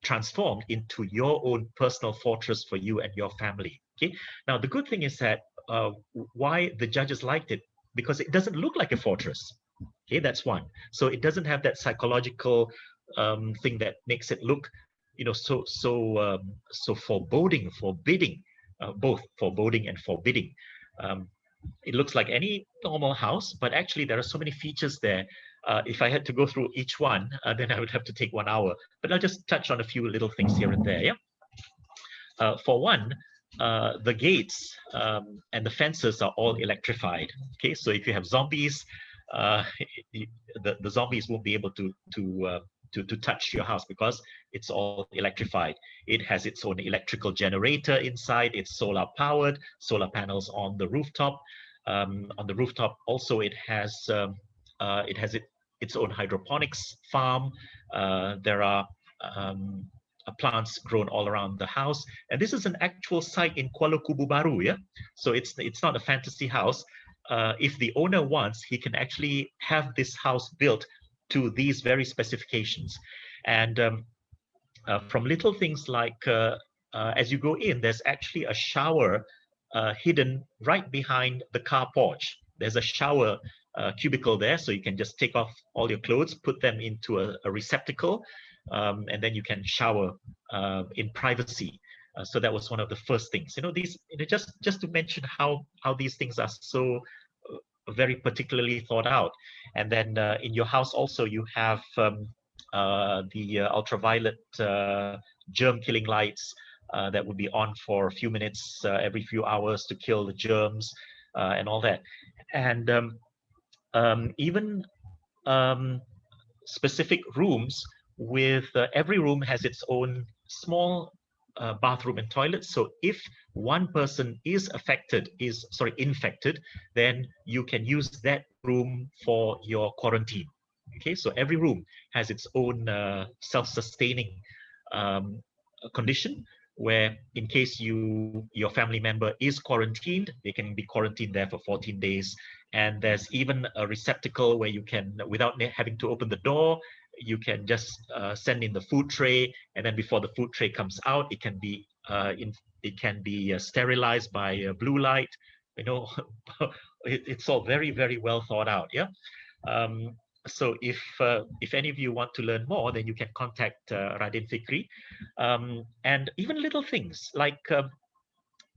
transformed into your own personal fortress for you and your family. Okay, now the good thing is that why the judges liked it, because it doesn't look like a fortress. Okay, that's one. So it doesn't have that psychological thing that makes it look, you know, so foreboding, forbidding, both foreboding and forbidding. It looks like any normal house, but actually there are so many features there. If I had to go through each one, then I would have to take 1 hour. But I'll just touch on a few little things here and there. Yeah. For one, the gates and the fences are all electrified. Okay, so if you have zombies, the zombies won't be able to touch your house because it's all electrified. It has its own electrical generator inside. It's solar powered, solar panels on the rooftop. On the rooftop also it has its own hydroponics farm. There are plants grown all around the house, and this is an actual site in Kuala Kubu Baru. Yeah, so it's not a fantasy house. If the owner wants, he can actually have this house built to these very specifications. And from little things like as you go in, there's actually a shower hidden right behind the car porch. There's a shower cubicle there, so you can just take off all your clothes, put them into a receptacle, and then you can shower in privacy. So that was one of the first things. You know, these, you know, just to mention how these things are so very particularly thought out. And then in your house also you have the ultraviolet germ killing lights that would be on for a few minutes every few hours to kill the germs and all that. And even specific rooms with every room has its own small bathroom and toilet. So if one person is infected, then you can use that room for your quarantine. Okay, so every room has its own self-sustaining condition, where in case your family member is quarantined, they can be quarantined there for 14 days. And there's even a receptacle where you can, without having to open the door, you can just send in the food tray, and then before the food tray comes out, it can be sterilized by blue light. You know, it's all very, very well thought out. Yeah. So if any of you want to learn more, then you can contact Radin Fikri. And even little things like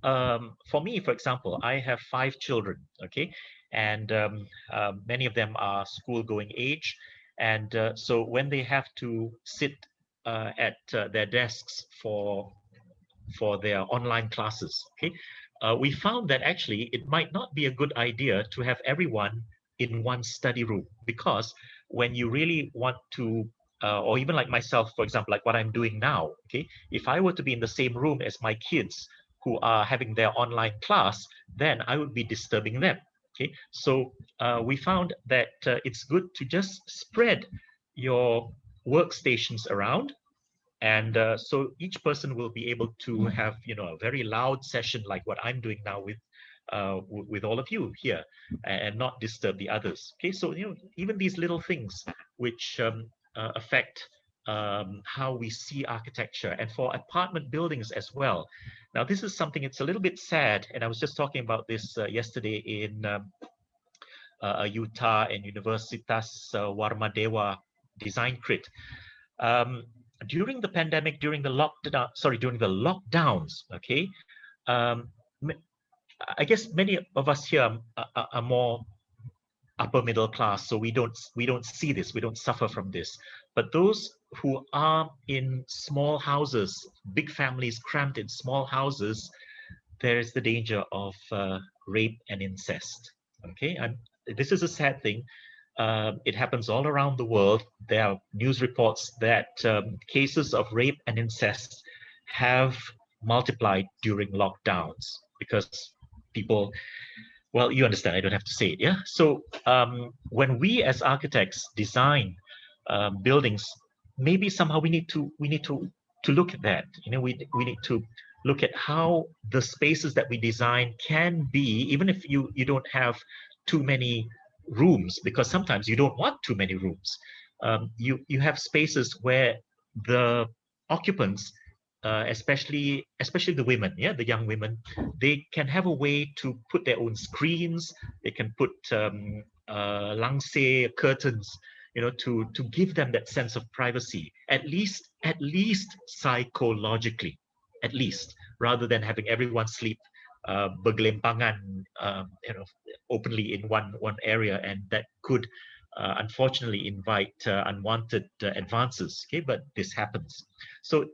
for me, for example, I have 5 children. Okay, and many of them are school-going age. And so when they have to sit at their desks for their online classes, okay, we found that actually it might not be a good idea to have everyone in one study room, because when you really want to, or even like myself, for example, like what I'm doing now, okay, if I were to be in the same room as my kids who are having their online class, then I would be disturbing them. Okay, so we found that it's good to just spread your workstations around, and so each person will be able to have, you know, a very loud session like what I'm doing now with all of you here, and not disturb the others. Okay, so you know, even these little things which affect how we see architecture, and for apartment buildings as well. Now, this is something, it's a little bit sad, and I was just talking about this yesterday in Utah and Universitas Warmadewa Design Crit. During the pandemic, during the lockdowns, okay, I guess many of us here are more upper middle class, so we don't see this, we don't suffer from this. But those who are in small houses, big families cramped in small houses, there is the danger of rape and incest. Okay, and this is a sad thing. It happens all around the world. There are news reports that cases of rape and incest have multiplied during lockdowns, because people, well, you understand, I don't have to say it, yeah? So when we as architects design buildings, maybe somehow we need to look at that. You know, we need to look at how the spaces that we design can be, even if you don't have too many rooms, because sometimes you don't want too many rooms. You have spaces where the occupants, especially the women, yeah, the young women, they can have a way to put their own screens. They can put langsir curtains, you know, to give them that sense of privacy, at least psychologically, at least, rather than having everyone sleep bergelimpangan, you know, openly in one area, and that could unfortunately invite unwanted advances. Okay, but this happens. So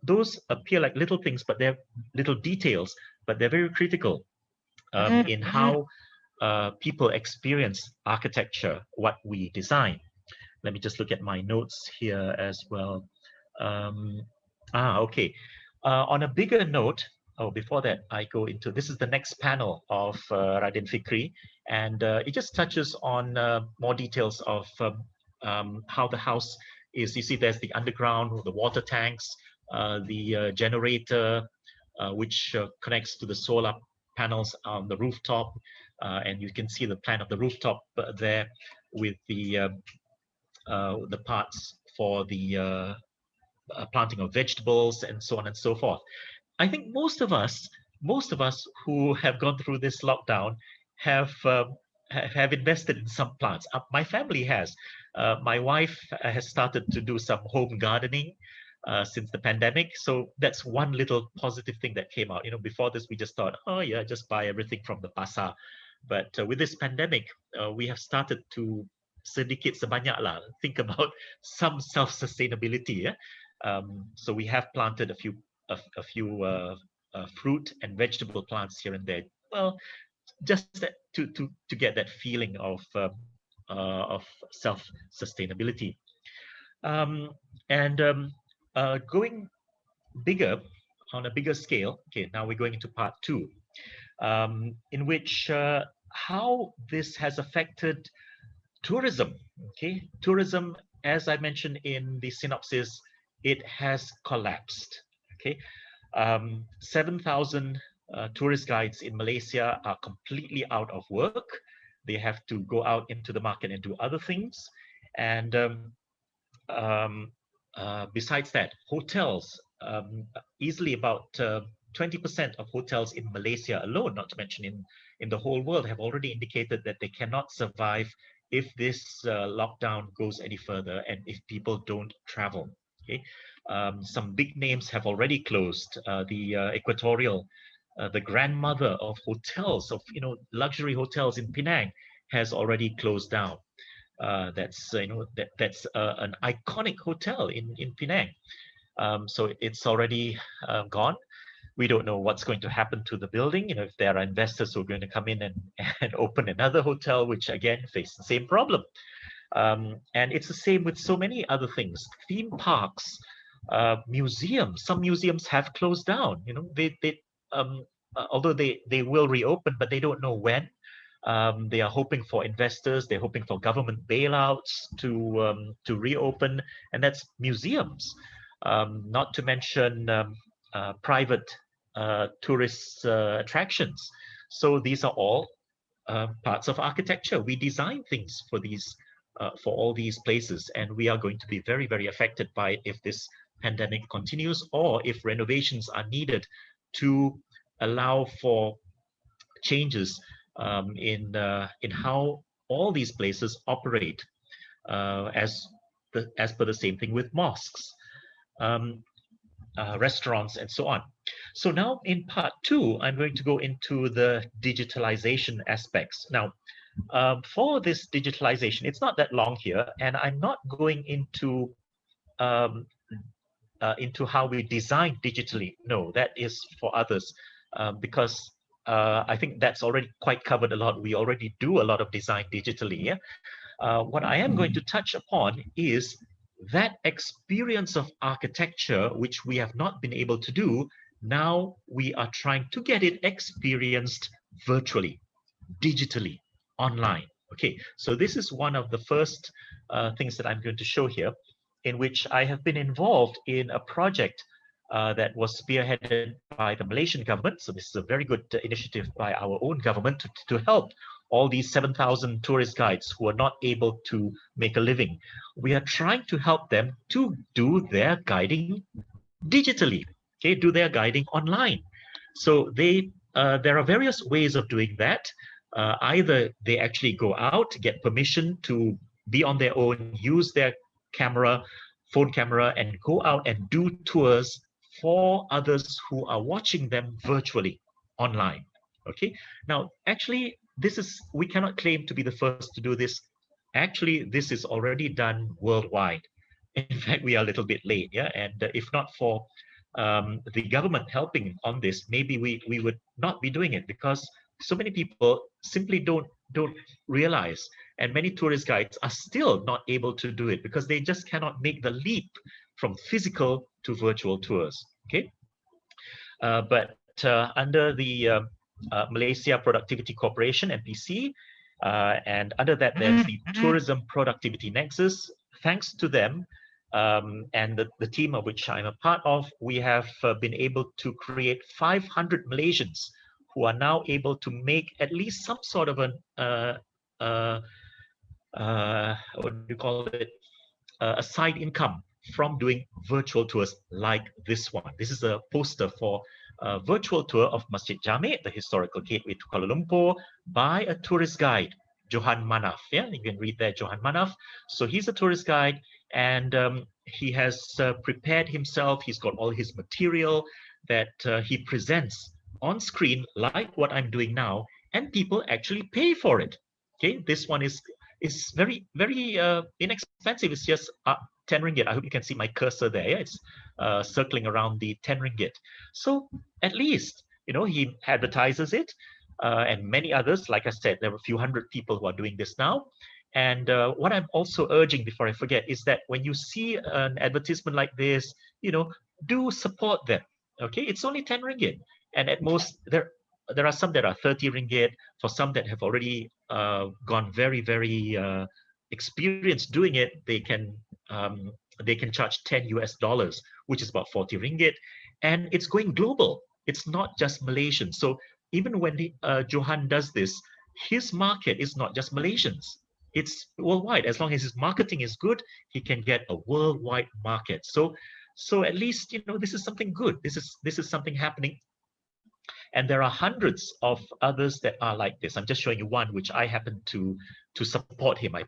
those appear like little things, but they're little details, but they're very critical in how people experience architecture, what we design. Let me just look at my notes here as well. Okay. On a bigger note, before that, I go into, this is the next panel of Raden Fikri, and it just touches on more details of how the house is. You see, there's the underground, the water tanks, the generator, which connects to the solar panels on the rooftop, and you can see the plan of the rooftop there with the parts for the planting of vegetables and so on and so forth. I think most of us who have gone through this lockdown have invested in some plants. My family has. My wife has started to do some home gardening since the pandemic. So that's one little positive thing that came out. You know, before this, we just thought, oh yeah, just buy everything from the pasar. But with this pandemic, we have started to sedikit sebanyak lah think about some self-sustainability. Yeah? So we have planted a few fruit and vegetable plants here and there. Well, just to get that feeling of self-sustainability. Going bigger, on a bigger scale. Okay, now we're going into part 2, in which how this has affected tourism. Okay, tourism, as I mentioned in the synopsis, it has collapsed. Okay, 7,000 tourist guides in Malaysia are completely out of work. They have to go out into the market and do other things. And besides that, hotels, easily about 20% of hotels in Malaysia alone, not to mention in the whole world, have already indicated that they cannot survive if this lockdown goes any further and if people don't travel. Okay, some big names have already closed. The Equatorial, the grandmother of hotels, of luxury hotels in Penang, has already closed down. That's that's an iconic hotel in Penang. So it's already gone. We don't know what's going to happen to the building. If there are investors who are going to come in and open another hotel, which again face the same problem. And it's the same with so many other things. Theme parks, museums. Some museums have closed down. Although they will reopen, but they don't know when. They are hoping for investors. They're hoping for government bailouts to reopen, and that's museums. Not to mention private tourist attractions. So these are all parts of architecture. We design things for these, for all these places, and we are going to be very, very affected by it if this pandemic continues, or if renovations are needed to allow for changes in how all these places operate, as per the same thing with mosques, restaurants, and so on. So now in part 2, I'm going to go into the digitalization aspects. Now, for this digitalization, it's not that long here, and I'm not going into how we design digitally. No, that is for others, because I think that's already quite covered a lot. We already do a lot of design digitally. Yeah? What I am going to touch upon is that experience of architecture, which we have not been able to do. Now we are trying to get it experienced virtually, digitally, online. Okay, so this is one of the first things that I'm going to show here, in which I have been involved in a project that was spearheaded by the Malaysian government. So this is a very good initiative by our own government to help all these 7,000 tourist guides who are not able to make a living. We are trying to help them to do their guiding digitally, okay, do their guiding online. So there are various ways of doing that. Either they actually go out, get permission to be on their own, use their phone camera, and go out and do tours for others who are watching them virtually online. Okay, now actually we cannot claim to be the first to do this. Actually, this is already done worldwide. In fact, we are a little bit late, yeah. And if not for the government helping on this, maybe we would not be doing it, because so many people simply don't realize, and many tourist guides are still not able to do it because they just cannot make the leap from physical to virtual tours. Okay, but under the Malaysia Productivity Corporation, MPC, and under that there's the Tourism Productivity Nexus. Thanks to them and the team of which I'm a part of, we have been able to create 500 Malaysians who are now able to make at least some sort of what do you call it, a side income from doing virtual tours like this one. This is a poster for a virtual tour of Masjid Jamek, the historical gateway to Kuala Lumpur, by a tourist guide, Johan Manaf. Yeah, you can read there, Johan Manaf. So he's a tourist guide, and he has prepared himself. He's got all his material that he presents on screen, like what I'm doing now, and people actually pay for it. Okay, this one is very, very inexpensive. It's just 10 ringgit. I hope you can see my cursor there. Yeah? It's circling around the 10 ringgit. So at least, he advertises it, and many others. Like I said, there are a few hundred people who are doing this now. And what I'm also urging, before I forget, is that when you see an advertisement like this, do support them. Okay, it's only 10 ringgit, and at most there are some that are 30 ringgit. For some that have already gone very, very experienced doing it, they can charge $10 US, which is about 40 ringgit, and it's going global. It's not just Malaysian. So even when Johan does this, his market is not just Malaysians. It's worldwide. As long as his marketing is good, he can get a worldwide market. So at least this is something good. This is something happening. And there are hundreds of others that are like this. I'm just showing you one which I happen to support him. I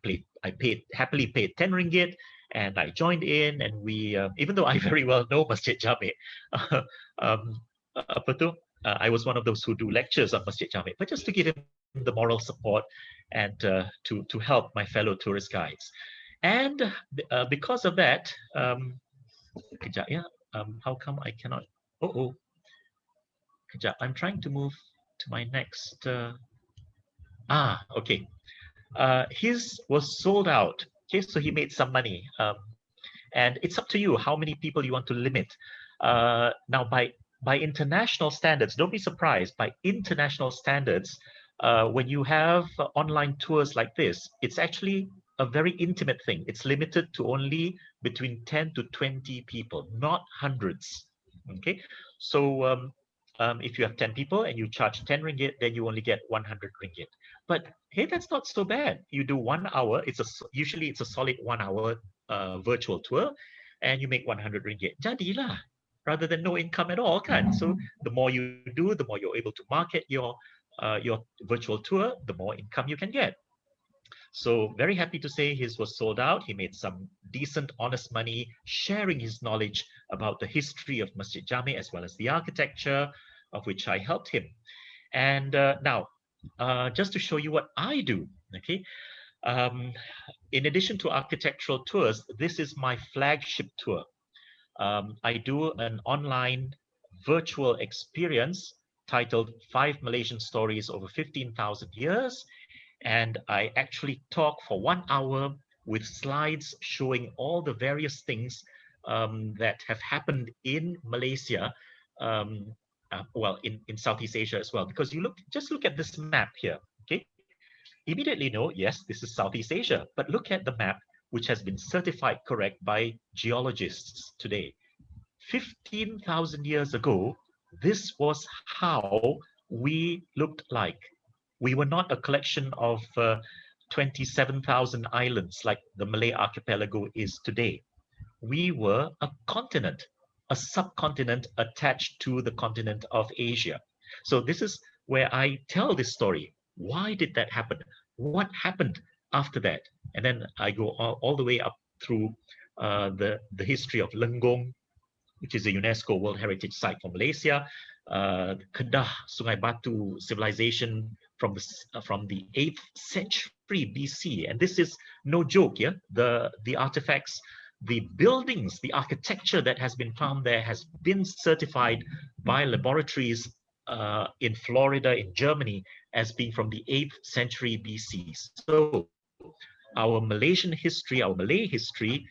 happily paid 10 ringgit, and I joined in, and we, even though I very well know Masjid Jamek, I was one of those who do lectures on Masjid Jamek, but just to give him the moral support. and to help my fellow tourist guides. And because of that, how come I cannot? I'm trying to move to my next. Okay. His was sold out. Okay, so he made some money. And it's up to you how many people you want to limit. Now, by international standards, don't be surprised. By international standards, when you have online tours like this, it's actually a very intimate thing. It's limited to only between 10 to 20 people, not hundreds. Okay, so if you have 10 people and you charge 10 ringgit, then you only get 100 ringgit. But hey, that's not so bad. You do 1 hour. Usually it's a solid 1 hour virtual tour, and you make 100 ringgit. Jadilah, rather than no income at all, kan? So the more you do, the more you're able to market your virtual tour, the more income you can get. So very happy to say his was sold out. He made some decent, honest money, sharing his knowledge about the history of Masjid Jami as well as the architecture, of which I helped him. And now, just to show you what I do, okay? In addition to architectural tours, this is my flagship tour. I do an online virtual experience titled 5 Malaysian Stories Over 15,000 Years. And I actually talk for 1 hour with slides showing all the various things that have happened in Malaysia, well, in Southeast Asia as well. Because just look at this map here, okay? Immediately know, yes, this is Southeast Asia, but look at the map, which has been certified correct by geologists today. 15,000 years ago, this was how we looked like. We were not a collection of 27,000 islands like the Malay archipelago is today. We were a continent, a subcontinent attached to the continent of Asia. So this is where I tell this story. Why did that happen? What happened after that? And then I go all the way up through the history of Lenggong, which is a UNESCO World Heritage Site for Malaysia, Kedah, Sungai Batu civilization from the 8th century BC. And this is no joke, yeah? The artifacts, the buildings, the architecture that has been found there has been certified by laboratories in Florida, in Germany, as being from the 8th century BC. So our Malaysian history, our Malay history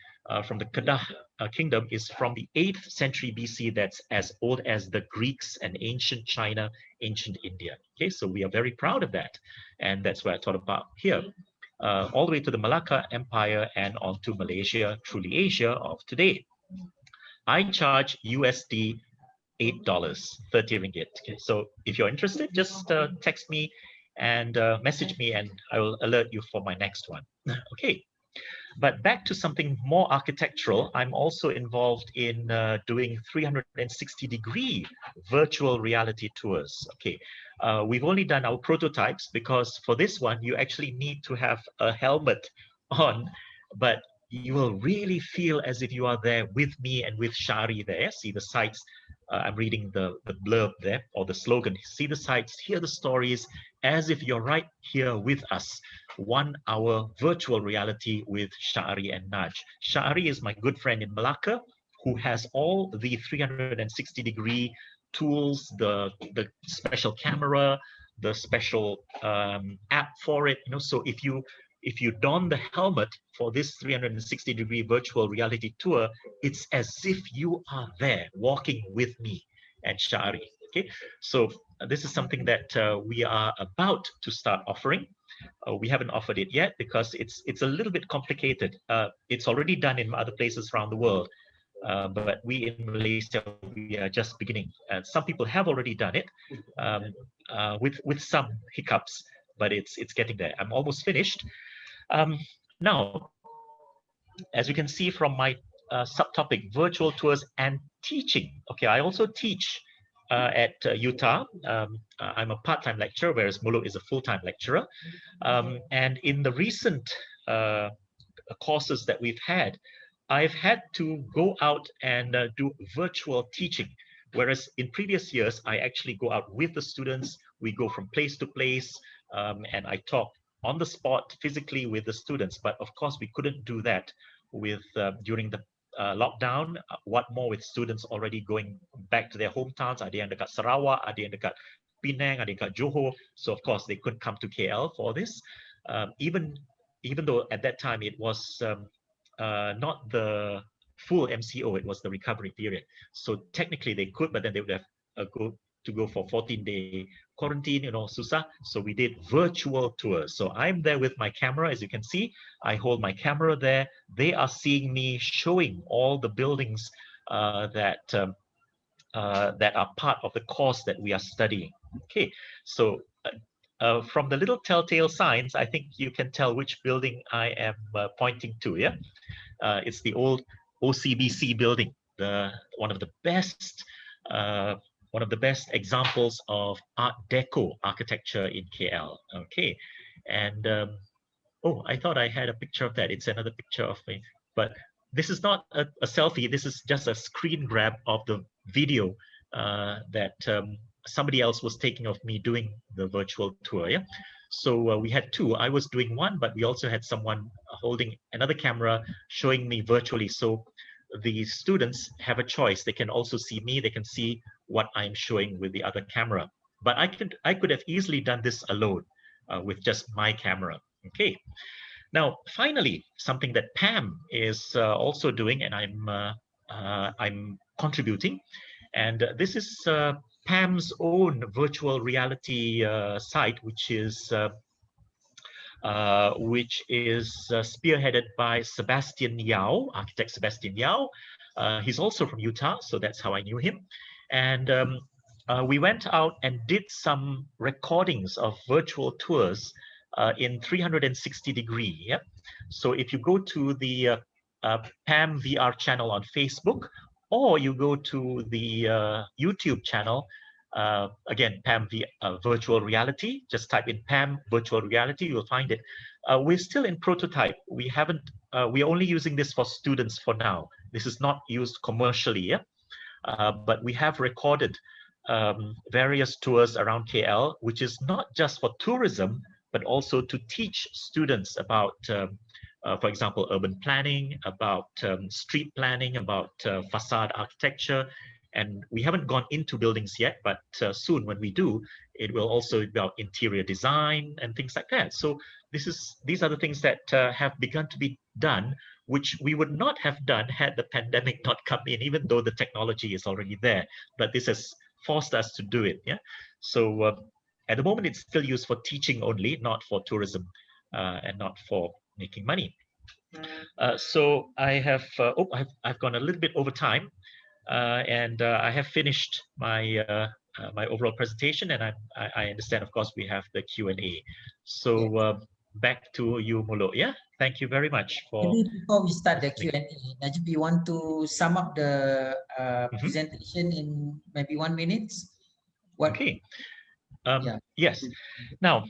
from the Kedah kingdom is from the 8th century BC. That's as old as the Greeks and ancient China, ancient India. Okay, so we are very proud of that. And that's what I thought about here. All the way to the Malacca Empire and on to Malaysia, truly Asia of today. I charge USD $8, 30 ringgit. Okay, so if you're interested, just text me and message me, and I will alert you for my next one. Okay, but back to something more architectural. I'm also involved in doing 360-degree virtual reality tours. Okay, we've only done our prototypes because for this one, you actually need to have a helmet on, but you will really feel as if you are there with me and with Shari there. See the sites. I'm reading the blurb there, or the slogan. See the sites, hear the stories, as if you're right here with us. 1 hour virtual reality with Shari and Nadge. Shari is my good friend in Malacca, who has all the 360-degree tools, the special camera, the special app for it. You know, so if you don the helmet for this 360-degree virtual reality tour, it's as if you are there walking with me and Shari. Okay, so this is something that we are about to start offering. We haven't offered it yet because it's a little bit complicated. It's already done in other places around the world, but we in Malaysia, we are just beginning. Some people have already done it with some hiccups, but it's getting there. I'm almost finished. Now, as you can see from my subtopic, virtual tours and teaching. Okay, I also teach at Utah. I'm a part-time lecturer, whereas Muluk is a full-time lecturer. And in the recent courses that we've had, I've had to go out and do virtual teaching. Whereas in previous years, I actually go out with the students. We go from place to place, and I talk on the spot physically with the students, but of course we couldn't do that with during the lockdown. What more with students already going back to their hometowns? Ada yang dekat Sarawak, ada yang dekat Penang, ada yang dekat Johor. So of course they couldn't come to KL for this. Even though at that time it was not the full MCO, it was the recovery period. So technically they could, but then they would have to go for 14-day quarantine, susah. So we did virtual tours. So I'm there with my camera, as you can see. I hold my camera there. They are seeing me showing all the buildings that are part of the course that we are studying. Okay, so from the little telltale signs, I think you can tell which building I am pointing to. Yeah, it's the old OCBC building, one of the best examples of Art Deco architecture in KL. Okay, and oh, I thought I had a picture of that. It's another picture of me, but this is not a selfie. This is just a screen grab of the video that somebody else was taking of me doing the virtual tour. Yeah, so we had two. I was doing one, but we also had someone holding another camera showing me virtually. So the students have a choice. They can also see me. They can see what I'm showing with the other camera. But I could have easily done this alone with just my camera. Okay. Now, finally, something that Pam is also doing, and I'm contributing, and this is Pam's own virtual reality site, which is spearheaded by Sebastian Yao, architect Sebastian Yao. He's also from Utah, so that's how I knew him. And we went out and did some recordings of virtual tours in 360-degree. Yeah? So if you go to the PAM VR channel on Facebook, or you go to the YouTube channel, again, PAM virtual reality, just type in PAM virtual reality, you'll find it. We're still in prototype. We haven't, we're only using this for students for now. This is not used commercially, yeah? But we have recorded various tours around KL, which is not just for tourism, but also to teach students about, for example, urban planning, about street planning, about facade architecture. And we haven't gone into buildings yet, but soon when we do, it will also be about interior design and things like that. So these are the things that have begun to be done, which we would not have done had the pandemic not come in, even though the technology is already there. But this has forced us to do it. Yeah. So at the moment, it's still used for teaching only, not for tourism and not for making money. So I have, I've gone a little bit over time. And I have finished my my overall presentation, and I understand, of course, we have the Q&A. So back to you, Muluk. Yeah, thank you very much for. Maybe before we start the Q&A, Najib, you want to sum up the presentation in maybe 1 minute? What? Okay. Yes. Now,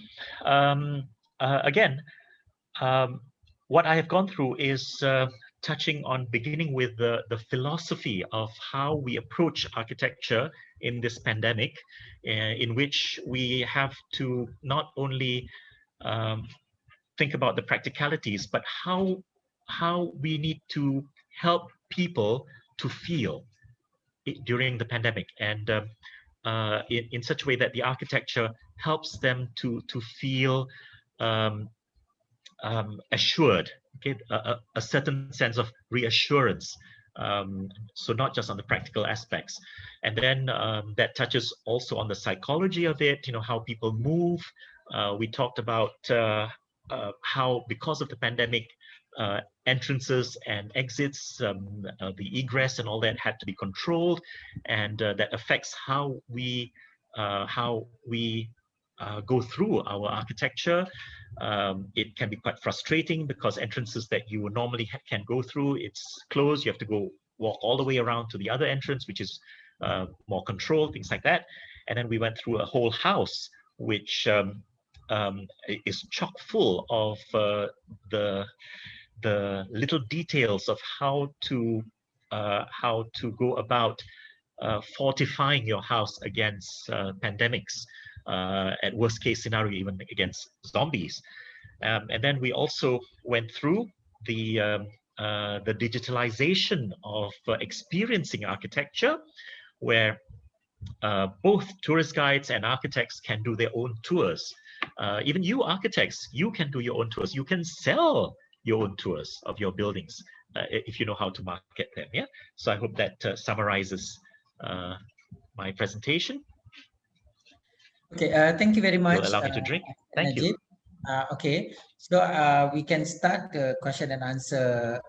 again, what I have gone through is touching on beginning with the philosophy of how we approach architecture in this pandemic, in which we have to not only think about the practicalities, but how we need to help people to feel during the pandemic, and in such a way that the architecture helps them to feel assured, okay, a certain sense of reassurance. So not just on the practical aspects, and then that touches also on the psychology of it, how people move. We talked about how, because of the pandemic, entrances and exits, the egress and all that had to be controlled, and that affects how we go through our architecture. It can be quite frustrating because entrances that you would normally can go through, it's closed. You have to walk all the way around to the other entrance, which is more controlled, things like that. And then we went through a whole house, which is chock full of the little details of how to go about fortifying your house against pandemics, at worst case scenario, even against zombies. And then we also went through the digitalization of experiencing architecture, where both tourist guides and architects can do their own tours. Even you architects, you can do your own tours. You can sell your own tours of your buildings if you know how to market them. Yeah. So I hope that summarizes my presentation. Okay, thank you very much. You'll allow me to drink. Thank Najib. you. Okay, so we can start the question and answer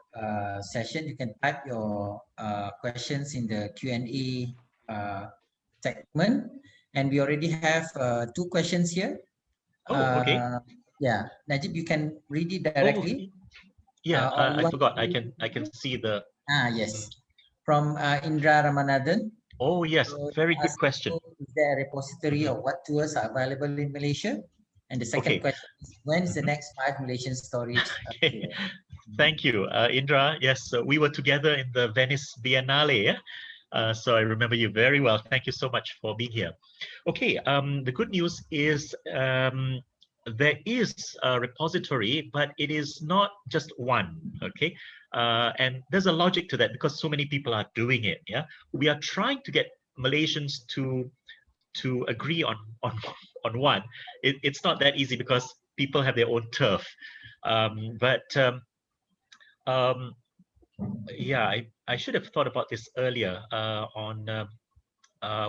session. You can type your questions in the Q&A segment, and we already have 2 questions here. Oh, okay. Yeah, Najib, you can read it Oh, directly. yeah, Or you I want forgot. to- I can see the. Yes, from Indra Ramanathan. Oh, yes, So very he good asked, question. is there a repository of what tours are available in Malaysia? And the second Okay. question is, when is the next 5 Malaysian storage Okay. tour? Thank you, Indra. Yes, we were together in the Venice Biennale. Yeah? So I remember you very well. Thank you so much for being here. Okay, the good news is there is a repository, but it is not just one. Okay, and there's a logic to that because so many people are doing it. Yeah, we are trying to get Malaysians to agree on one. It's not that easy because people have their own turf. Yeah, I should have thought about this earlier on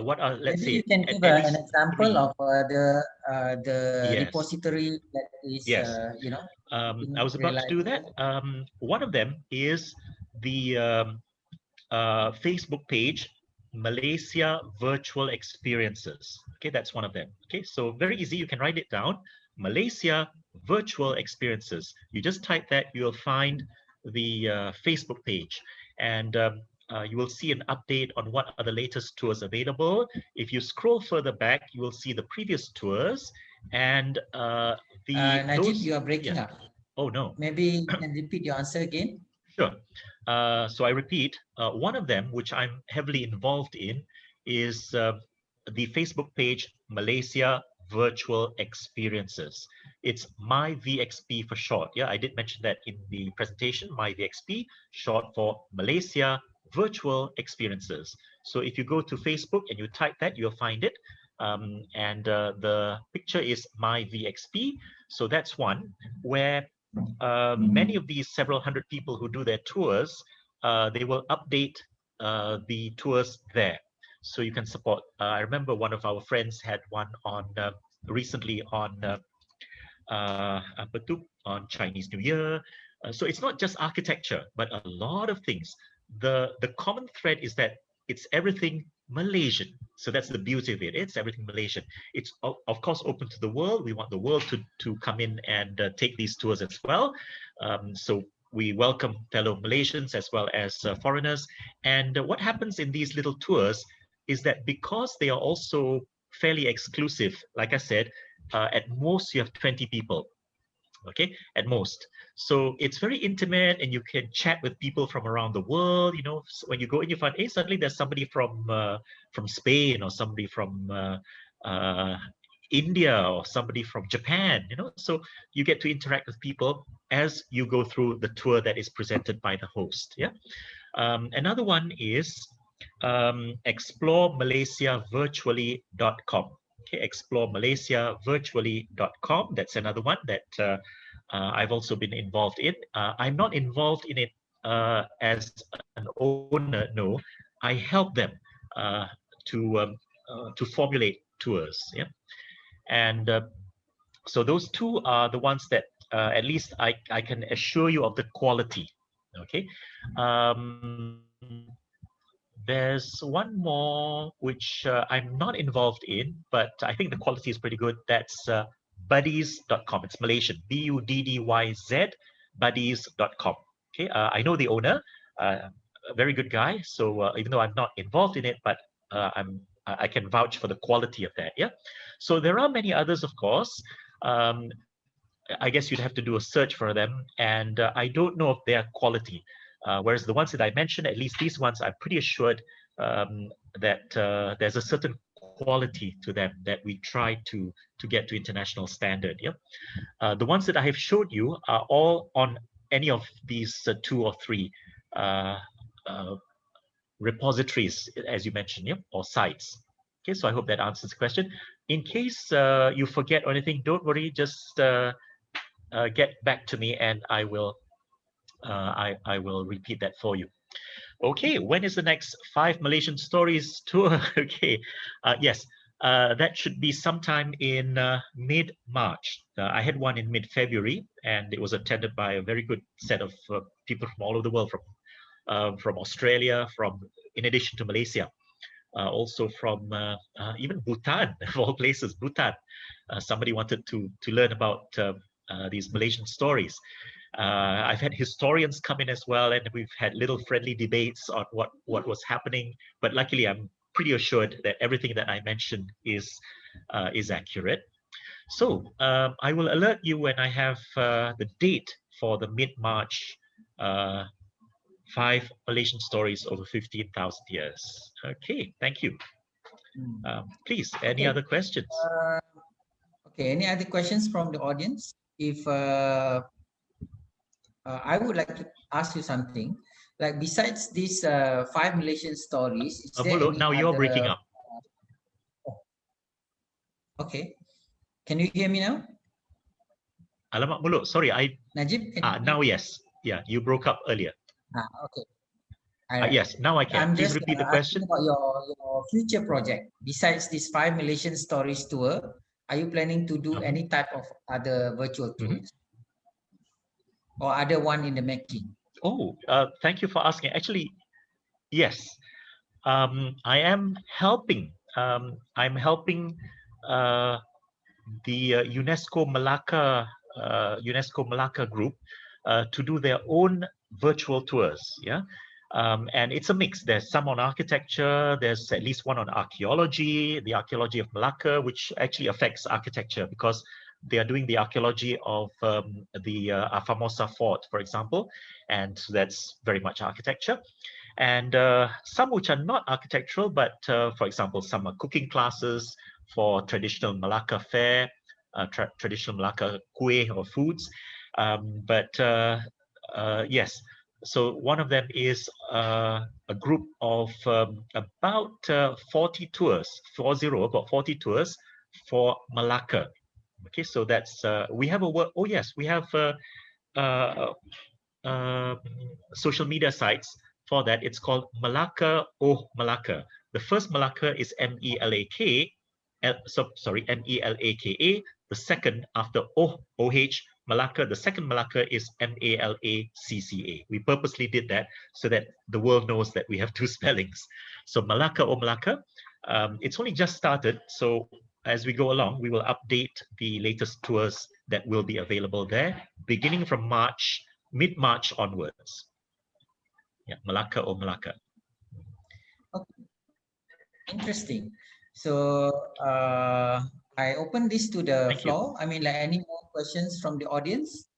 what are, let's Maybe say, you can at give an least example 3. of the Yes, repository that is, yes. you know, I was about to do that. One of them is the Facebook page, Malaysia Virtual Experiences. Okay, that's one of them. Okay, so very easy. You can write it down. Malaysia Virtual Experiences. You just type that, you'll find the Facebook page, and you will see an update on what are the latest tours available. If you scroll further back, you will see the previous tours and Najib, you are breaking up. Oh no. Maybe you can repeat your answer again. Sure. So I repeat, one of them, which I'm heavily involved in, is the Facebook page Malaysia Virtual Experiences. It's MyVXP for short. Yeah, I did mention that in the presentation, MyVXP, short for Malaysia Virtual Experiences. So if you go to Facebook and you type that, you'll find it. And the picture is MyVXP. So that's one where many of these several hundred people who do their tours, they will update the tours there. So you can support. I remember one of our friends had one on recently on on Chinese New Year. So it's not just architecture, but a lot of things. The common thread is that it's everything Malaysian. So that's the beauty of it. It's everything Malaysian. It's of course open to the world. We want the world to come in and take these tours as well. So we welcome fellow Malaysians as well as foreigners. And what happens in these little tours is that because they are also fairly exclusive, like I said, at most you have 20 people. Okay, at most. So it's very intimate, and you can chat with people from around the world. You know, so when you go in, you find, hey, suddenly there's somebody from Spain, or somebody from India, or somebody from Japan. You know, so you get to interact with people as you go through the tour that is presented by the host. Yeah. Another one is exploremalaysiavirtually.com. Okay, exploremalaysiavirtually.com. That's another one that I've also been involved in. I'm not involved in it as an owner. No, I help them to formulate tours. Yeah, and so those two are the ones that at least I can assure you of the quality. Okay. There's one more which I'm not involved in, but I think the quality is pretty good. That's buddies.com. It's Malaysian, BUDDYZ, buddies.com. Okay, I know the owner, a very good guy. So even though I'm not involved in it, but I can vouch for the quality of that. Yeah. So there are many others, of course. I guess you'd have to do a search for them, and I don't know if they are quality. Whereas the ones that I mentioned, at least these ones, I'm pretty assured that there's a certain quality to them that we try to get to international standard. Yeah, the ones that I have showed you are all on any of these 2 or 3 repositories, as you mentioned, yeah, or sites. Okay, so I hope that answers the question. In case you forget or anything, don't worry, just get back to me and I will repeat that for you. Okay, when is the next 5 Malaysian Stories tour? Okay, yes, that should be sometime in mid-March. I had one in mid-February, and it was attended by a very good set of people from all over the world, from Australia, in addition to Malaysia, also from even Bhutan, of all places, Bhutan. Somebody wanted to learn about these Malaysian stories. I've had historians come in as well, and we've had little friendly debates on what was happening. But luckily, I'm pretty assured that everything that I mentioned is accurate. So I will alert you when I have the date for the mid-March 5 Malaysian stories over 15,000 years. Okay, thank you. Please, any other questions? Okay, any other questions from the audience? If I would like to ask you something, like besides these 5 Malaysian stories, is there Muluk, any now you're other... breaking up. Okay, can you hear me now? Alamak Muluk, sorry, Najib, now yes. Yeah, you broke up earlier. Okay. Yes, now I can. I'm Please just repeat the question. asking about your future project. Besides this 5 Malaysian stories tour, are you planning to do any type of other virtual tours? Or other one in the making? Oh, thank you for asking. Actually, yes. I am helping. I'm helping the UNESCO Malacca group to do their own virtual tours. Yeah. And it's a mix. There's some on architecture. There's at least one on archaeology, the Archaeology of Malacca, which actually affects architecture because they are doing the archaeology of the Famosa fort, for example, and that's very much architecture. And some which are not architectural, but for example, some are cooking classes for traditional Malacca fare, traditional Malacca kueh or foods. Yes, so one of them is a group of about 40 tours, about 40 tours for Malacca. Okay, so that's we have a work. Oh yes, we have social media sites for that. It's called Malacca Malacca. The first Malacca is MELAK. Sorry, MELAKA. The second after OH Malacca. The second Malacca is MALACCA. We purposely did that so that the world knows that we have 2 spellings. So Malacca Malacca. It's only just started, so as we go along, we will update the latest tours that will be available there, beginning from mid-March onwards. Yeah, Malacca Malacca. Okay. Interesting. So I open this to the floor. I mean, like, any more questions from the audience?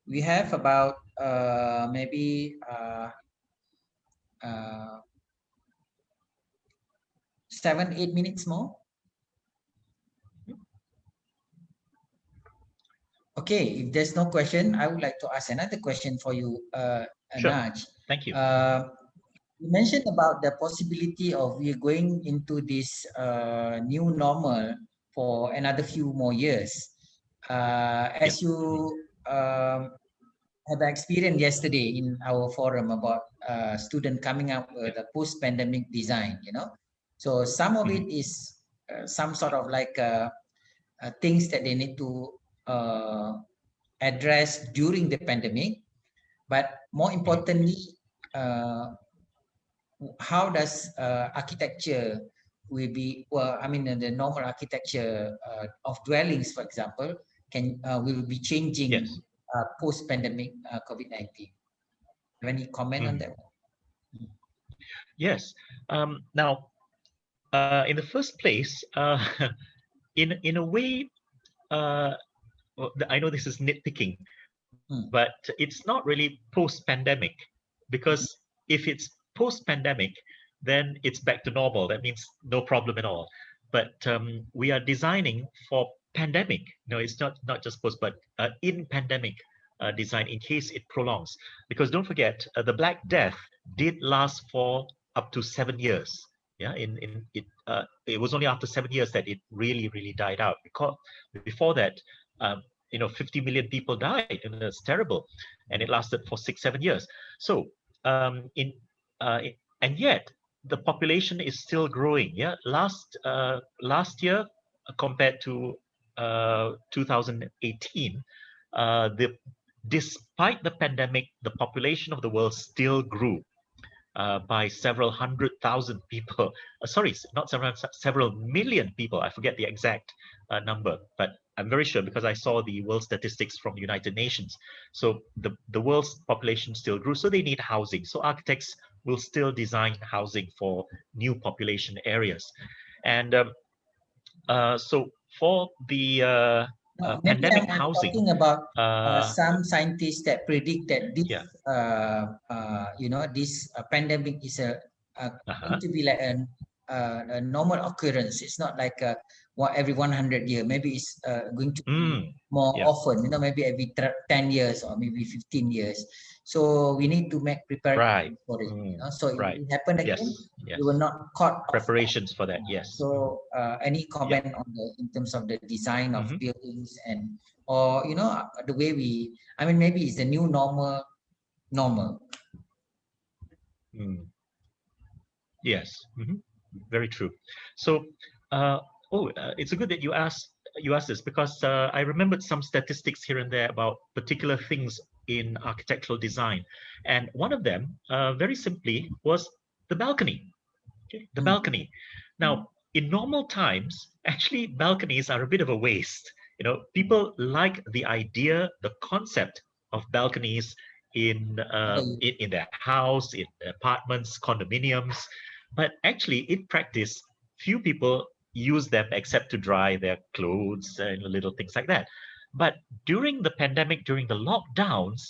We have about maybe 7-8 minutes more. Okay, if there's no question, I would like to ask another question for you, Sure. Nadge. Thank you. You mentioned about the possibility of we going into this new normal for another few more years. As you have experienced yesterday in our forum about student coming up with a post-pandemic design, you know. So some of it is some sort of like things that they need to address during the pandemic, but more importantly, how does architecture will be, well, I mean, the normal architecture of dwellings, for example, will be changing post-pandemic COVID-19. Have any comment on that? Yes. Now, in the first place, in a way, I know this is nitpicking, but it's not really post-pandemic, because if it's post-pandemic, then it's back to normal. That means no problem at all. But we are designing for pandemic. No, it's not just post, but in pandemic design in case it prolongs. Because don't forget, the Black Death did last for up to 7 years. Yeah, it was only after 7 years that it really died out. Because before that, 50 million people died, and it's terrible, and it lasted for 6-7 years. So and yet the population is still growing. Yeah, last year compared to 2018, despite the pandemic, the population of the world still grew by several 100,000 people. Sorry, not several million people. I forget the exact number, but I'm very sure because I saw the world statistics from United Nations. So the world's population still grew, so they need housing. So architects will still design housing for new population areas. And so for the pandemic I'm housing, talking about some scientists that predict that this, this pandemic is going to be like a normal occurrence. It's not like every 100 years. Maybe it's going to be more often. Maybe every 10 years or maybe 15 years. So we need to make preparations for it. So if it happen again, we will not caught preparations for that. Yes. So any comment on in terms of the design of buildings or the way maybe it's the new normal. Yes. Very true. So it's good that you asked this, because I remembered some statistics here and there about particular things in architectural design, and one of them very simply was the balcony. The balcony. Now, in normal times, actually balconies are a bit of a waste. People like the idea, the concept of balconies in their house, in apartments, condominiums, but actually in practice, few people use them except to dry their clothes and little things like that. But during the pandemic, during the lockdowns,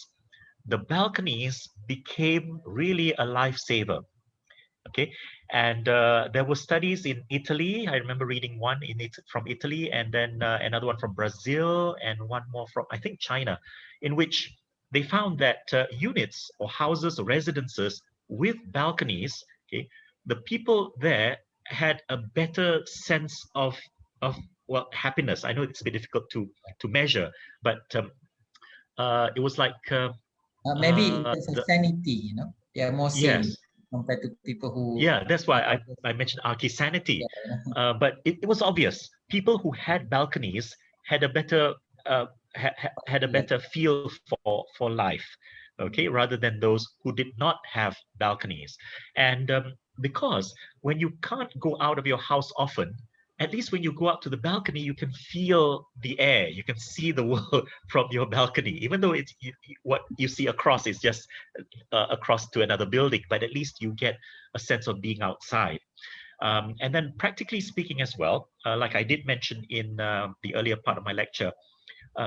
the balconies became really a lifesaver. Okay, and there were studies in Italy. I remember reading one from Italy, and then another one from Brazil, and one more from, I think, China, in which they found that units or houses or residences with balconies, okay, the people there had a better sense of happiness. I know it's a bit difficult to measure, but it was like maybe it's a sanity. They are more sane. Yes. Compared to people who... Yeah, that's why I mentioned archisanity. But it was obvious. People who had balconies had a better had a better feel for life, okay, rather than those who did not have balconies. And because when you can't go out of your house often, at least when you go out to the balcony, you can feel the air, you can see the world from your balcony, even though it's what you see across is just across to another building, but at least you get a sense of being outside. And then practically speaking as well, like I did mention in the earlier part of my lecture,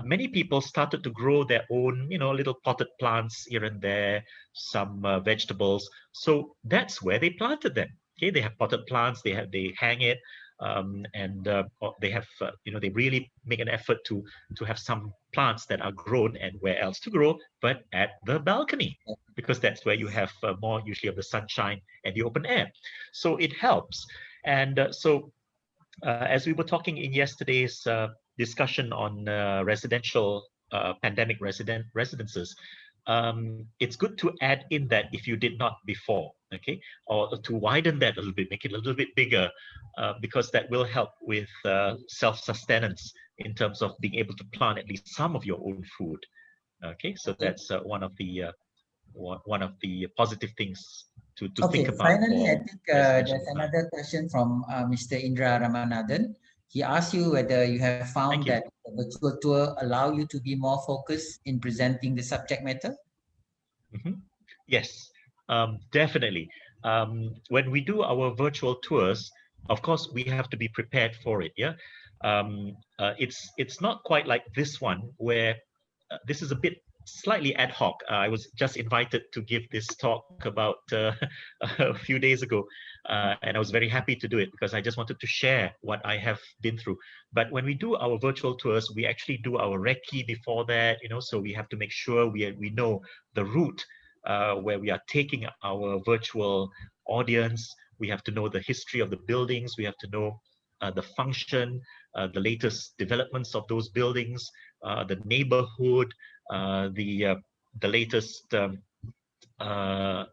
many people started to grow their own, little potted plants here and there, some vegetables. So that's where they planted them. Okay, they have potted plants, they hang it, and they have, they really make an effort to have some plants that are grown, and where else to grow but at the balcony, because that's where you have more usually of the sunshine and the open air. So it helps. And so as we were talking in yesterday's discussion on residential pandemic residences, it's good to add in that if you did not before, okay, or to widen that a little bit, make it a little bit bigger, because that will help with self-sustenance in terms of being able to plant at least some of your own food. Okay, so that's one of the positive things to think about. Finally, I think there's another question from Mr. Indra Ramanathan. He asked you whether you have found that the virtual tour allow you to be more focused in presenting the subject matter. Yes, definitely. When we do our virtual tours, of course, we have to be prepared for it. Yeah, it's not quite like this one, where this is a bit slightly ad hoc. I was just invited to give this talk about a few days ago, and I was very happy to do it because I just wanted to share what I have been through. But when we do our virtual tours, we actually do our recce before that, so we have to make sure we know the route where we are taking our virtual audience. We have to know the history of the buildings. We have to know the function, the latest developments of those buildings, the neighborhood, the latest.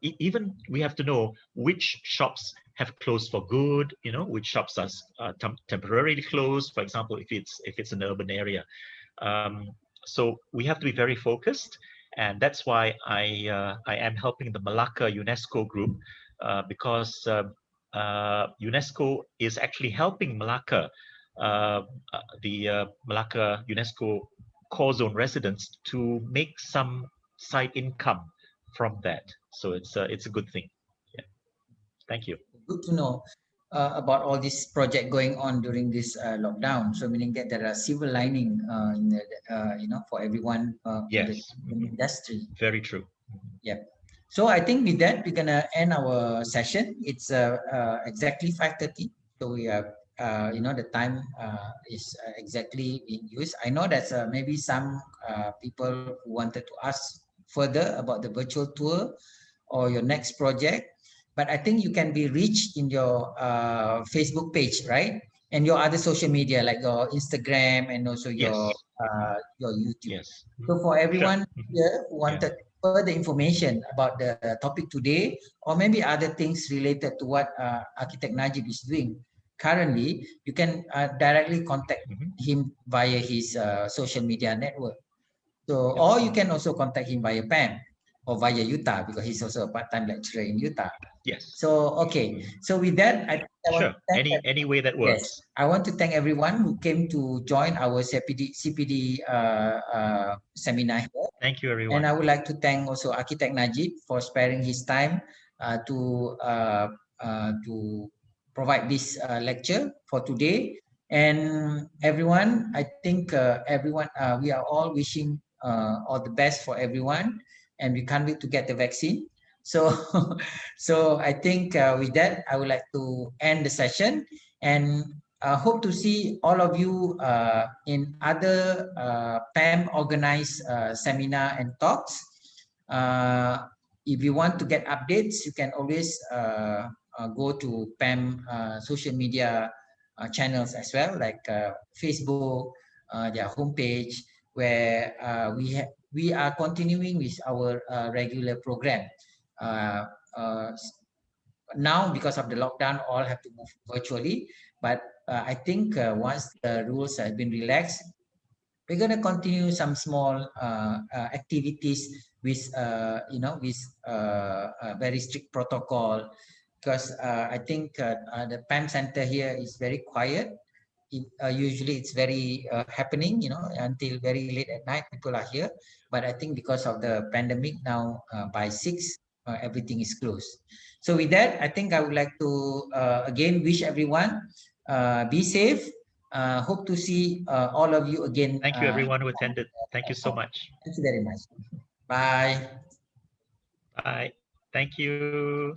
Even we have to know which shops have closed for good. Which shops are temporarily closed. For example, if it's an urban area. So we have to be very focused, and that's why I am helping the Malacca UNESCO group because UNESCO is actually helping Malacca, the Malacca UNESCO core zone residents to make some side income from that. So it's a good thing. Yeah. Thank you. Good to know about all this project going on during this lockdown. So meaning that there are silver lining in the, for everyone in the industry. Very true. Yeah. So I think with that, we're gonna end our session. It's exactly 5:30. So we are, the time is exactly being used. I know that maybe some people who wanted to ask further about the virtual tour or your next project, but I think you can be reached in your Facebook page, right? And your other social media like your Instagram and also your YouTube. Yes. So for everyone here who wanted further information about the topic today, or maybe other things related to what Architect Najib is doing currently, you can directly contact him via his social media network. So, or you can also contact him via PAM or via Utah because he's also a part-time lecturer in Utah. Yes. So, okay. So with that, I sure. Any way that works. Yes. I want to thank everyone who came to join our CPD seminar here. Thank you, everyone. And I would like to thank also Architect Najib for sparing his time to provide this lecture for today. And everyone, I think everyone, we are all wishing all the best for everyone, and we can't wait to get the vaccine. So, so I think with that, I would like to end the session, and hope to see all of you in other PAM organized seminar and talks. If you want to get updates, you can always go to PAM social media channels as well, like Facebook, their homepage, where we are continuing with our regular program. Now, because of the lockdown, all have to move virtually. But I think once the rules have been relaxed, we're going to continue some small activities with, with a very strict protocol. Because I think the PAM center here is very quiet. Usually it's very happening, until very late at night, people are here. But I think because of the pandemic now, by 6, everything is closed. So with that, I think I would like to again wish everyone be safe. Hope to see all of you again. Thank you, everyone who attended. Thank you so much. Thank you very much. Bye. Bye. Thank you.